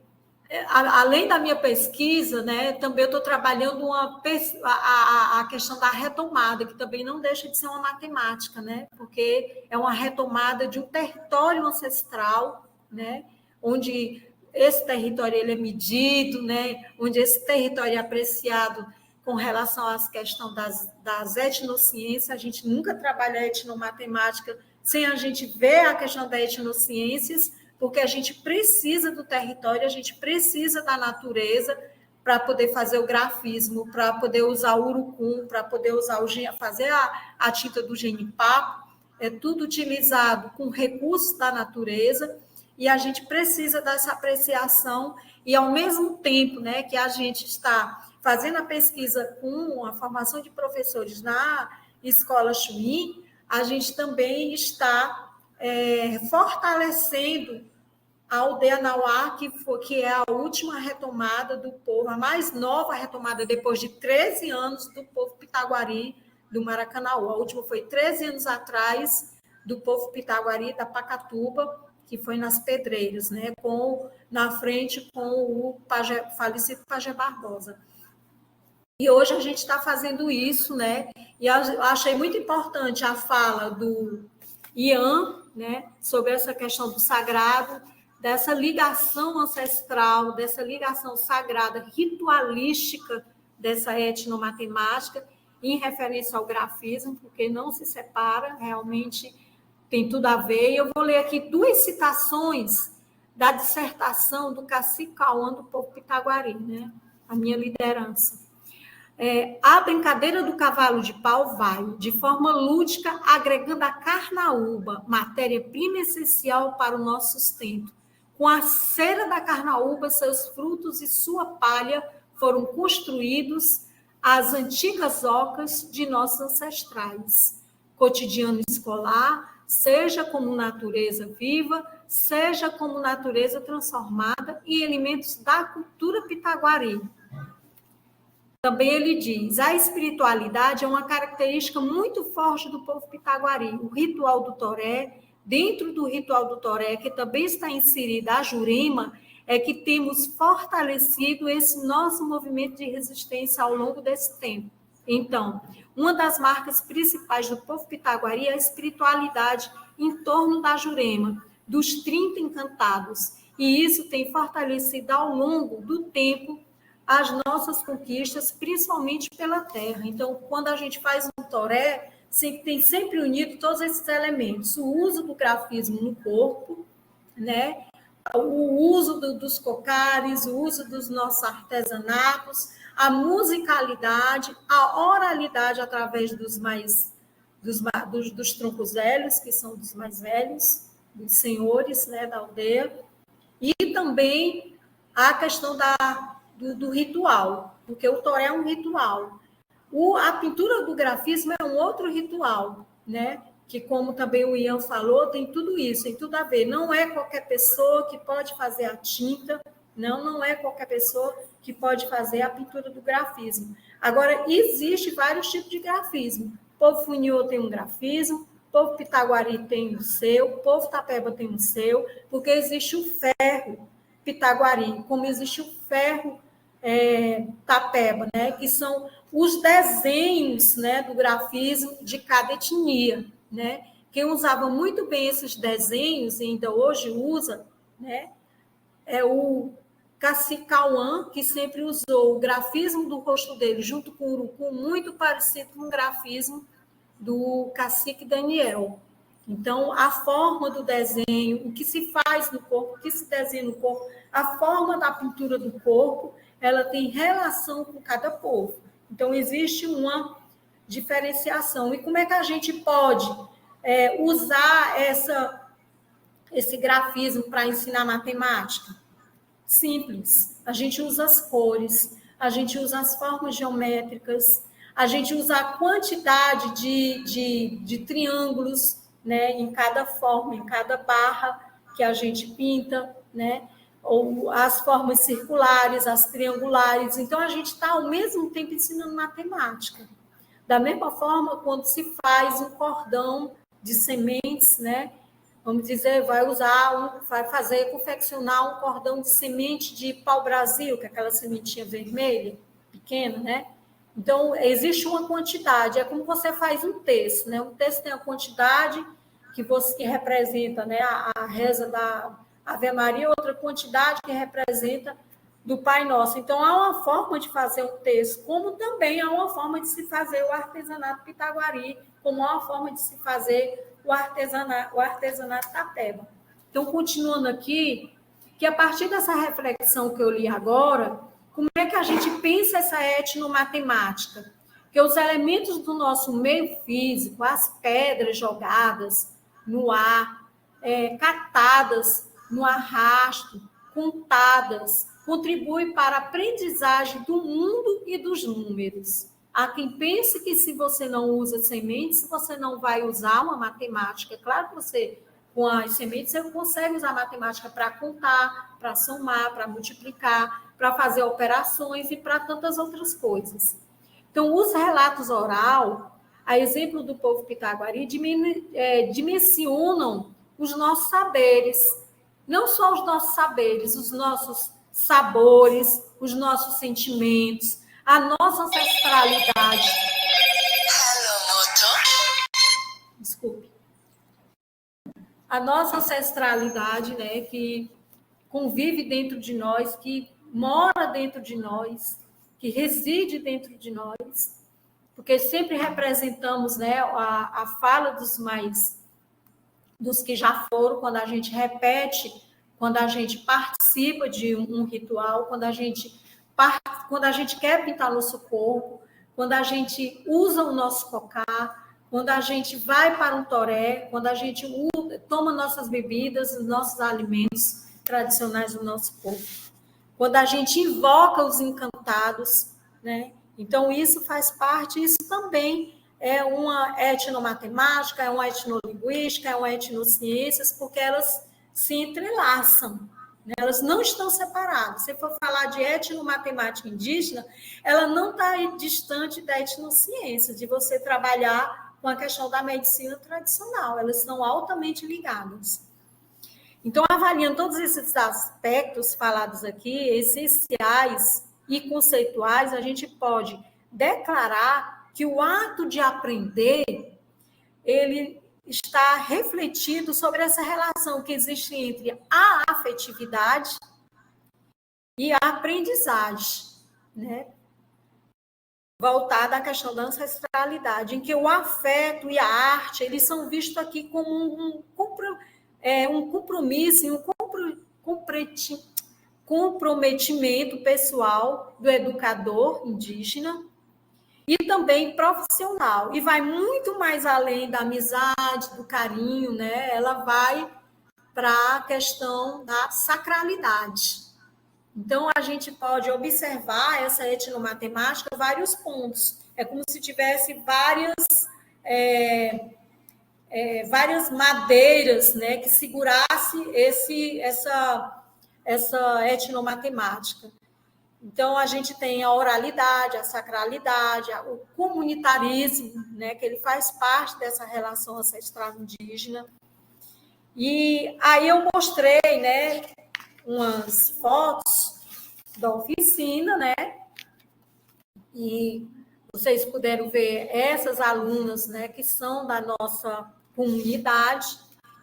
além da minha pesquisa, né, também eu estou trabalhando a questão da retomada, que também não deixa de ser uma matemática, né, porque é uma retomada de um território ancestral, né, onde esse território ele é medido, né, onde esse território é apreciado com relação às questões das etnociências. A gente nunca trabalha a etnomatemática sem a gente ver a questão das etnociências, porque a gente precisa do território, a gente precisa da natureza para poder fazer o grafismo, para poder usar o urucum, para poder fazer a tinta do genipapo. É tudo utilizado com recursos da natureza, e a gente precisa dessa apreciação, e ao mesmo tempo, né, que a gente está fazendo a pesquisa com a formação de professores na Escola Chuí, a gente também está fortalecendo a aldeia Nauá, que é a última retomada do povo, a mais nova retomada depois de 13 anos do povo pitaguari do Maracanaú. A última foi 13 anos atrás, do povo pitaguari da Pacatuba, que foi nas Pedreiras, né, na frente com o falecido Pajé Barbosa. E hoje a gente está fazendo isso, né? E eu achei muito importante a fala do Ian, né, sobre essa questão do sagrado, dessa ligação ancestral, dessa ligação sagrada, ritualística dessa etnomatemática, em referência ao grafismo, porque não se separa, realmente tem tudo a ver. E eu vou ler aqui 2 citações da dissertação do Cacique Cauã do povo pitaguari, né? A minha liderança. A brincadeira do cavalo de pau vai, de forma lúdica, agregando a carnaúba, matéria-prima essencial para o nosso sustento. Com a cera da carnaúba, seus frutos e sua palha foram construídos as antigas ocas de nossos ancestrais. Cotidiano escolar, seja como natureza viva, seja como natureza transformada em elementos da cultura pitaguari. Também ele diz, a espiritualidade é uma característica muito forte do povo pitaguari. O ritual do toré, dentro do ritual do toré, que também está inserida a jurema, é que temos fortalecido esse nosso movimento de resistência ao longo desse tempo. Então, uma das marcas principais do povo pitaguari é a espiritualidade em torno da jurema, dos 30 encantados. E isso tem fortalecido ao longo do tempo as nossas conquistas, principalmente pela terra. Então, quando a gente faz um toré, tem sempre unido todos esses elementos. O uso do grafismo no corpo, né? O uso dos cocares, o uso dos nossos artesanatos, a musicalidade, a oralidade através dos troncos velhos, que são dos mais velhos, dos senhores, né, da aldeia, e também a questão do ritual, porque o toré é um ritual. A pintura do grafismo é um outro ritual, né? Que, como também o Ian falou, tem tudo isso, tem tudo a ver. Não é qualquer pessoa que pode fazer a tinta, não é qualquer pessoa que pode fazer a pintura do grafismo. Agora, existe vários tipos de grafismo. O povo Funiô tem um grafismo, o povo Pitaguari tem o seu, o povo Tapeba tem o seu, porque existe o ferro Pitaguari, como existe o ferro Tapeba, né? Que são os desenhos, né, do grafismo de cada etnia, né? Quem usava muito bem esses desenhos, e ainda hoje usa, né, é o Cacique Cauã, que sempre usou o grafismo do rosto dele, junto com o urucum, muito parecido com o grafismo do Cacique Daniel. Então, a forma do desenho, o que se faz no corpo, o que se desenha no corpo, a forma da pintura do corpo, ela tem relação com cada povo. Então, existe uma diferenciação. E como é que a gente pode usar esse grafismo para ensinar matemática? Simples. A gente usa as cores, a gente usa as formas geométricas, a gente usa a quantidade de triângulos, né, em cada forma, em cada barra que a gente pinta, né? Ou as formas circulares, as triangulares. Então, a gente está, ao mesmo tempo, ensinando matemática. Da mesma forma, quando se faz um cordão de sementes, né? Vamos dizer, confeccionar um cordão de semente de pau-brasil, que é aquela sementinha vermelha, pequena, né? Então, existe uma quantidade, é como você faz um texto, né? Um texto tem a quantidade que representa, né, a reza da Ave Maria, outra quantidade que representa do Pai Nosso. Então, há uma forma de fazer um texto, como também há uma forma de se fazer o artesanato pitaguari, como há uma forma de se fazer o artesanato tapeba. Então, continuando aqui, que a partir dessa reflexão que eu li agora, como é que a gente pensa essa etnomatemática? Que os elementos do nosso meio físico, as pedras jogadas no ar, catadas no arrasto, contadas, contribui para a aprendizagem do mundo e dos números. Há quem pense que se você não usa sementes, você não vai usar uma matemática. É claro que você, com as sementes, você consegue usar matemática para contar, para somar, para multiplicar, para fazer operações e para tantas outras coisas. Então, os relatos oral, a exemplo do povo pitaguari, dimensionam os nossos saberes. Não só os nossos saberes, os nossos sabores, os nossos sentimentos, a nossa ancestralidade. Desculpe. A nossa ancestralidade, né, que convive dentro de nós, que mora dentro de nós, que reside dentro de nós, porque sempre representamos, né, a fala dos que já foram, quando a gente repete, quando a gente participa de um ritual, quando a gente quer pintar nosso corpo, quando a gente usa o nosso cocá, quando a gente vai para um toré, quando a gente toma nossas bebidas, os nossos alimentos tradicionais do nosso povo, quando a gente invoca os encantados, né? Então, isso faz parte, isso também é uma etnomatemática, é uma etnolinguística, é uma etnociências, porque elas se entrelaçam, né? Elas não estão separadas. Se for falar de etnomatemática indígena, ela não está distante da etnociência, de você trabalhar com a questão da medicina tradicional. Elas estão altamente ligadas. Então, avaliando todos esses aspectos falados aqui, essenciais e conceituais, a gente pode declarar que o ato de aprender, ele está refletido sobre essa relação que existe entre a afetividade e a aprendizagem. né, voltada à questão da ancestralidade, em que o afeto e a arte, eles são vistos aqui como um compromisso, comprometimento pessoal do educador indígena e também profissional. E vai muito mais além da amizade, do carinho, né? Ela vai para a questão da sacralidade. Então, a gente pode observar essa etnomatemática vários pontos. É como se tivesse várias madeiras, né, que segurasse essa etnomatemática. Então, a gente tem a oralidade, a sacralidade, o comunitarismo, né, que ele faz parte dessa relação ancestral indígena. E aí eu mostrei, né, umas fotos da oficina, né? E vocês puderam ver essas alunas, né, que são da nossa comunidade,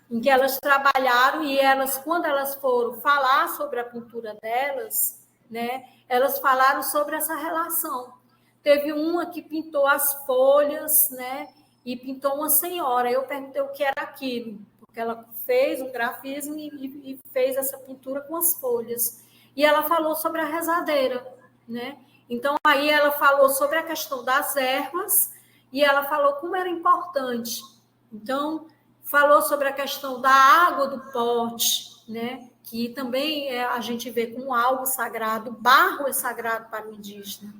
em que elas trabalharam e elas, quando elas foram falar sobre a pintura delas, né, elas falaram sobre essa relação. Teve uma que pintou as folhas, né, e pintou uma senhora. Eu perguntei o que era aquilo, porque ela fez um grafismo e fez essa pintura com as folhas. E ela falou sobre a rezadeira, né? Então, aí ela falou sobre a questão das ervas e ela falou como era importante. Então, falou sobre a questão da água do pote, né? Que também a gente vê como algo sagrado. Barro é sagrado para o indígena,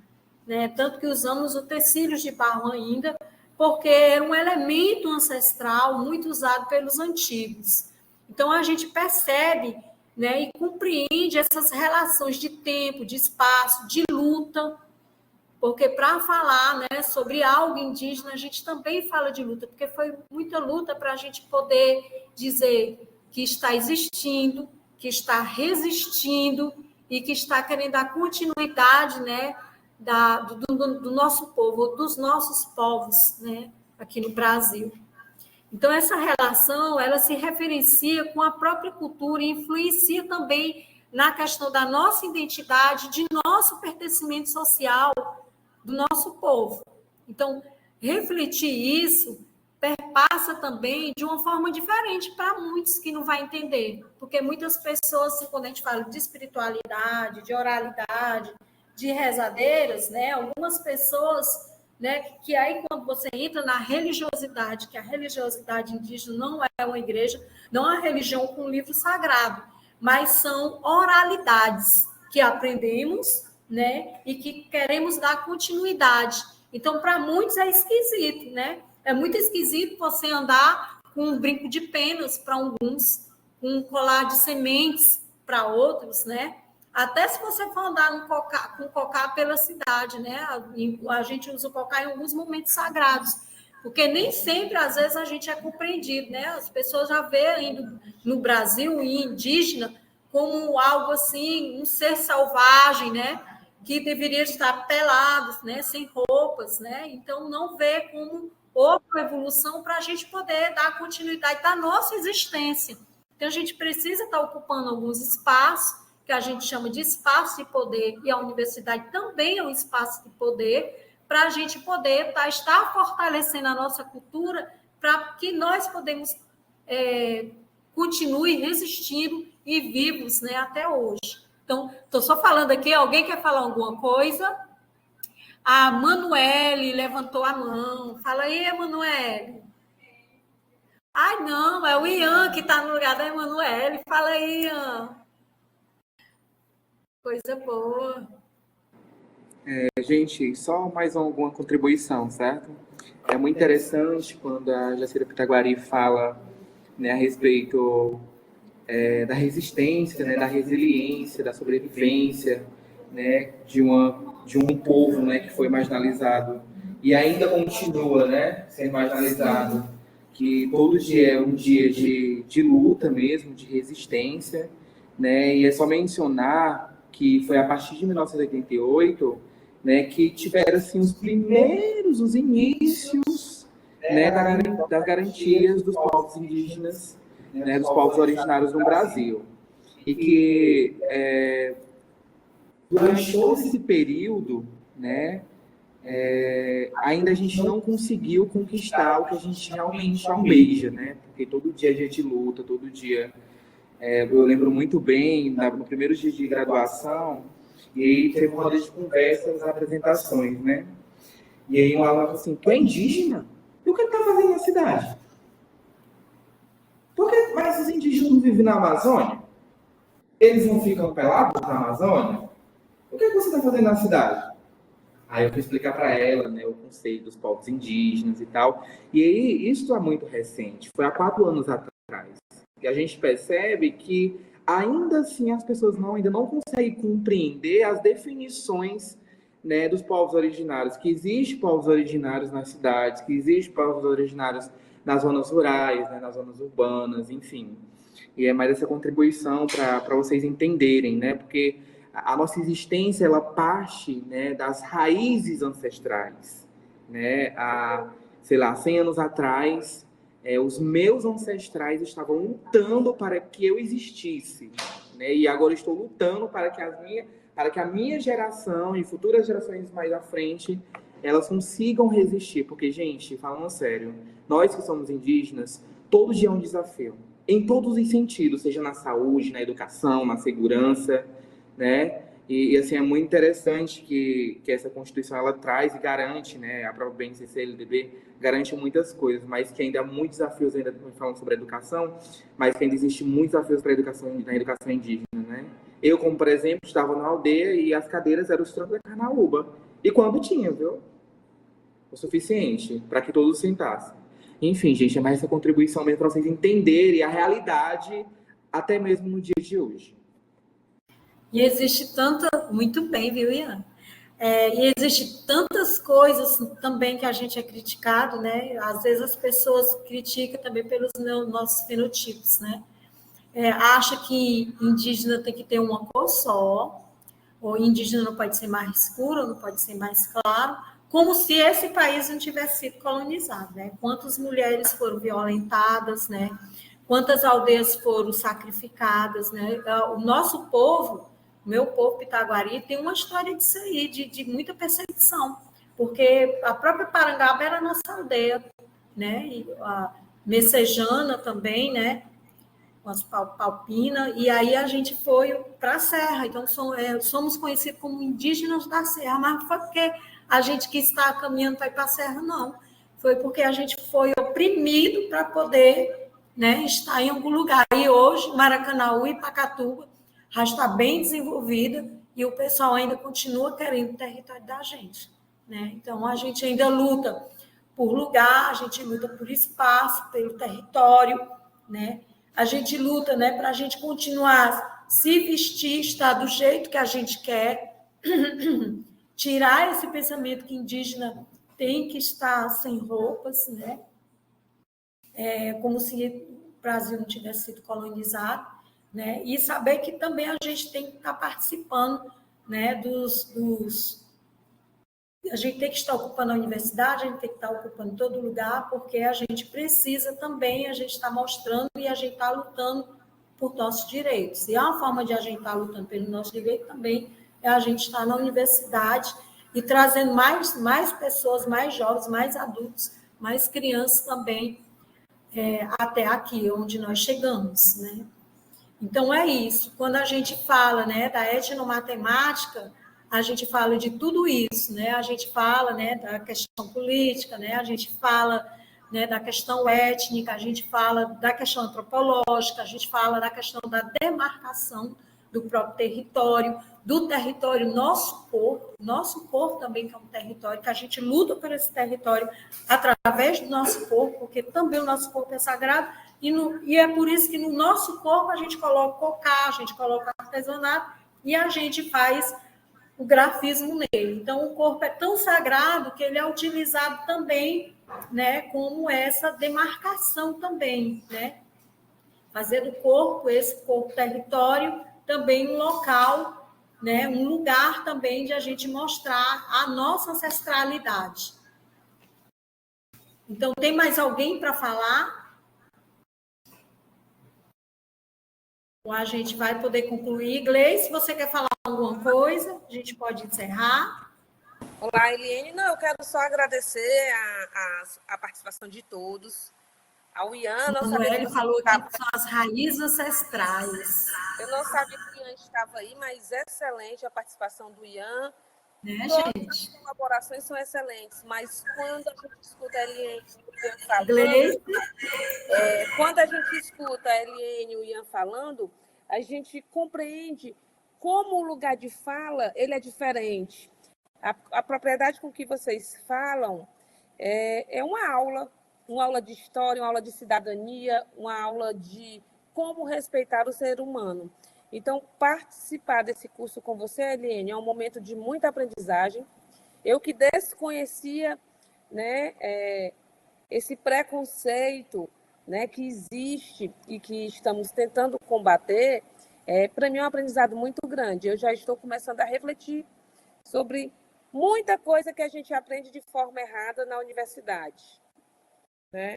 né? Tanto que usamos utensílios de barro ainda, porque era um elemento ancestral muito usado pelos antigos. Então, a gente percebe, né, e compreende essas relações de tempo, de espaço, de luta, porque para falar, né, sobre algo indígena, a gente também fala de luta, porque foi muita luta para a gente poder dizer que está existindo, que está resistindo e que está querendo dar continuidade, né, do nosso povo, dos nossos povos, né, aqui no Brasil. Então, essa relação, ela se referencia com a própria cultura e influencia também na questão da nossa identidade, de nosso pertencimento social, do nosso povo. Então, refletir isso perpassa também de uma forma diferente para muitos que não vai entender, porque muitas pessoas, quando a gente fala de espiritualidade, de oralidade, de rezadeiras, né, algumas pessoas, né, que aí quando você entra na religiosidade, que a religiosidade indígena não é uma igreja, não é uma religião com um livro sagrado, mas são oralidades que aprendemos, né, e que queremos dar continuidade. Então, para muitos é esquisito, né? É muito esquisito você andar com um brinco de penas para alguns, com um colar de sementes para outros, né? Até se você for andar com cocá pela cidade, né? A gente usa o cocá em alguns momentos sagrados, porque nem sempre, às vezes, a gente é compreendido, né? As pessoas já veem ainda no Brasil, e indígena, como algo assim, um ser selvagem, né? Que deveria estar pelado, né? Sem roupas, né? Então, não vê como outra evolução para a gente poder dar continuidade da nossa existência. Então, a gente precisa estar ocupando alguns espaços, que a gente chama de espaço de poder, e a universidade também é um espaço de poder, para a gente poder estar fortalecendo a nossa cultura, para que nós podemos continue resistindo e vivos, né, até hoje. Então, estou só falando aqui, alguém quer falar alguma coisa? A Manuele levantou a mão. Fala aí, Manuele. Ai, não, é o Ian que está no lugar da Emanuele. Fala aí, Ian. Coisa boa. Gente, só mais alguma contribuição, certo? É muito interessante quando a Jacira Pitaguari fala, né, a respeito da resistência, né, da resiliência, da sobrevivência, né, de um povo, né, que foi marginalizado e ainda continua, né, sendo marginalizado, que todo dia é um dia de luta mesmo, de resistência, né, e é só mencionar que foi a partir de 1988, né, que tiveram assim, os inícios, né, das garantias dos povos indígenas, né, dos povos originários no Brasil. E que durante todo esse período, né, ainda a gente não conseguiu conquistar o que a gente realmente almeja, né? Porque todo dia a gente luta, todo dia. Eu lembro muito bem, no primeiro dia de graduação, e aí teve uma roda de conversas, apresentações, né? E aí uma falou assim: tu é indígena? E o que tá fazendo na cidade? Mas os indígenas não vivem na Amazônia? Eles não ficam pelados na Amazônia? O que você está fazendo na cidade? Aí eu fui explicar para ela, né, o conceito dos povos indígenas e tal. E aí, isso é muito recente, foi há 4 anos atrás. E a gente percebe que, ainda assim, as pessoas ainda não conseguem compreender as definições, né, dos povos originários, que existem povos originários nas cidades, que existem povos originários nas zonas rurais, né, nas zonas urbanas, enfim. E é mais essa contribuição para vocês entenderem, né, porque a nossa existência, ela parte, né, das raízes ancestrais, né? Sei lá, 100 anos atrás, os meus ancestrais estavam lutando para que eu existisse, né? E agora estou lutando para que a minha geração e futuras gerações mais à frente, elas consigam resistir, porque, gente, falando sério, nós que somos indígenas, todo dia é um desafio, em todos os sentidos, seja na saúde, na educação, na segurança, né? E assim, é muito interessante que essa Constituição ela traz e garante, né, a própria BNCC, LDB, garante muitas coisas, mas que ainda há muitos desafios, ainda falando sobre a educação, mas que ainda existem muitos desafios para na educação indígena, né? Eu, como por exemplo, estava na aldeia e as cadeiras eram os troncos da carnaúba. E quando tinha, viu? O suficiente para que todos sentassem. Enfim, gente, é mais essa contribuição mesmo para vocês entenderem a realidade até mesmo no dia de hoje. E existe muito bem, viu, Ian? E existe tantas coisas também que a gente é criticado, né? Às vezes as pessoas criticam também pelos nossos fenotipos, né? Acha que indígena tem que ter uma cor só, ou indígena não pode ser mais escuro, não pode ser mais claro, como se esse país não tivesse sido colonizado, né? Quantas mulheres foram violentadas, né? Quantas aldeias foram sacrificadas, né? O nosso povo, meu povo pitaguari, tem uma história disso aí, de muita perseguição, porque a própria Parangaba era a nossa aldeia, né? E a Messejana também, né? As Palpina, e aí a gente foi para a Serra, então somos conhecidos como indígenas da Serra, mas não foi porque a gente quis estar caminhando para ir para a Serra, não. Foi porque a gente foi oprimido para poder, né, estar em algum lugar. E hoje, Maracanaú e Pacatuba já está bem desenvolvida e o pessoal ainda continua querendo o território da gente, né? Então, a gente ainda luta por lugar, a gente luta por espaço, pelo território, né? A gente luta, né, para a gente continuar se vestir, estar do jeito que a gente quer, tirar esse pensamento que indígena tem que estar sem roupas, né? Como se o Brasil não tivesse sido colonizado, né? E saber que também a gente tem que estar participando, né, a gente tem que estar ocupando a universidade, a gente tem que estar ocupando todo lugar, porque a gente precisa também, a gente está mostrando e a gente está lutando por nossos direitos. E a forma de a gente estar lutando pelo nosso direito também é a gente estar na universidade e trazendo mais pessoas, mais jovens, mais adultos, mais crianças também, até aqui, onde nós chegamos, né? Então, é isso. Quando a gente fala, né, da etnomatemática, a gente fala de tudo isso, né? A gente fala, né, da questão política, né? A gente fala, né, da questão étnica, a gente fala da questão antropológica, a gente fala da questão da demarcação do próprio território, do território nosso corpo também que é um território, que a gente luta por esse território através do nosso corpo, porque também o nosso corpo é sagrado, e é por isso que no nosso corpo a gente coloca cocá, a gente coloca artesanato, e a gente faz o grafismo nele. Então, o corpo é tão sagrado que ele é utilizado também, né, como essa demarcação também, né? Fazer do corpo, esse corpo território, também um local, né, um lugar também de a gente mostrar a nossa ancestralidade. Então, tem mais alguém para falar? Ou a gente vai poder concluir? Gleice, você quer falar alguma coisa? gente pode encerrar? Olá, Eliane. Não, eu quero só agradecer a participação de todos. Ao Ian, não sabia que Manuel você falou estava. que são as raízes ancestrais, Eu não sabia que o Ian estava aí, mas excelente a participação do Ian. né, Todas gente? as colaborações são excelentes, mas quando a gente escuta a Eliane e o Ian falando, Gleice, quando a gente escuta a Eliane e o Ian falando, a gente compreende como o lugar de fala ele é diferente. A propriedade com que vocês falam é uma aula de história, uma aula de cidadania, uma aula de como respeitar o ser humano. Então, participar desse curso com você, Eliane, é um momento de muita aprendizagem. Eu que desconhecia, né, esse preconceito, né, que existe e que estamos tentando combater, para mim é um aprendizado muito grande. Eu já estou começando a refletir sobre muita coisa que a gente aprende de forma errada na universidade, né?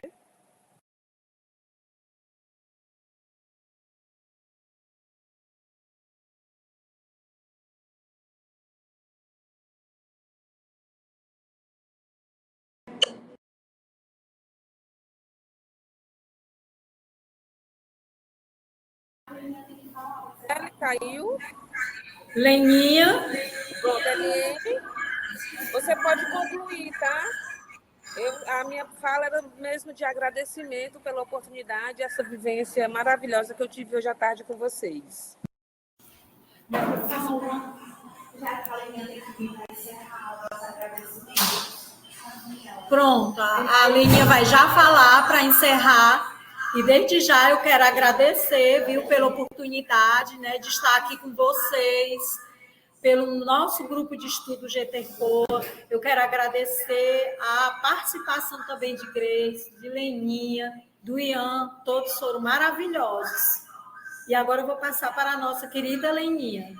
Ele caiu. Leninha, Pronto, Eliane, você pode concluir, tá? A minha fala era mesmo de agradecimento pela oportunidade, essa vivência maravilhosa que eu tive hoje à tarde com vocês. pronto, a Leninha vai já falar para encerrar. E desde já eu quero agradecer, viu, pela oportunidade, né, de estar aqui com vocês, pelo nosso grupo de estudo GTCO. Eu quero agradecer a participação também de Grace, de Leninha, do Ian, todos foram maravilhosos. E agora eu vou passar para a nossa querida Leninha.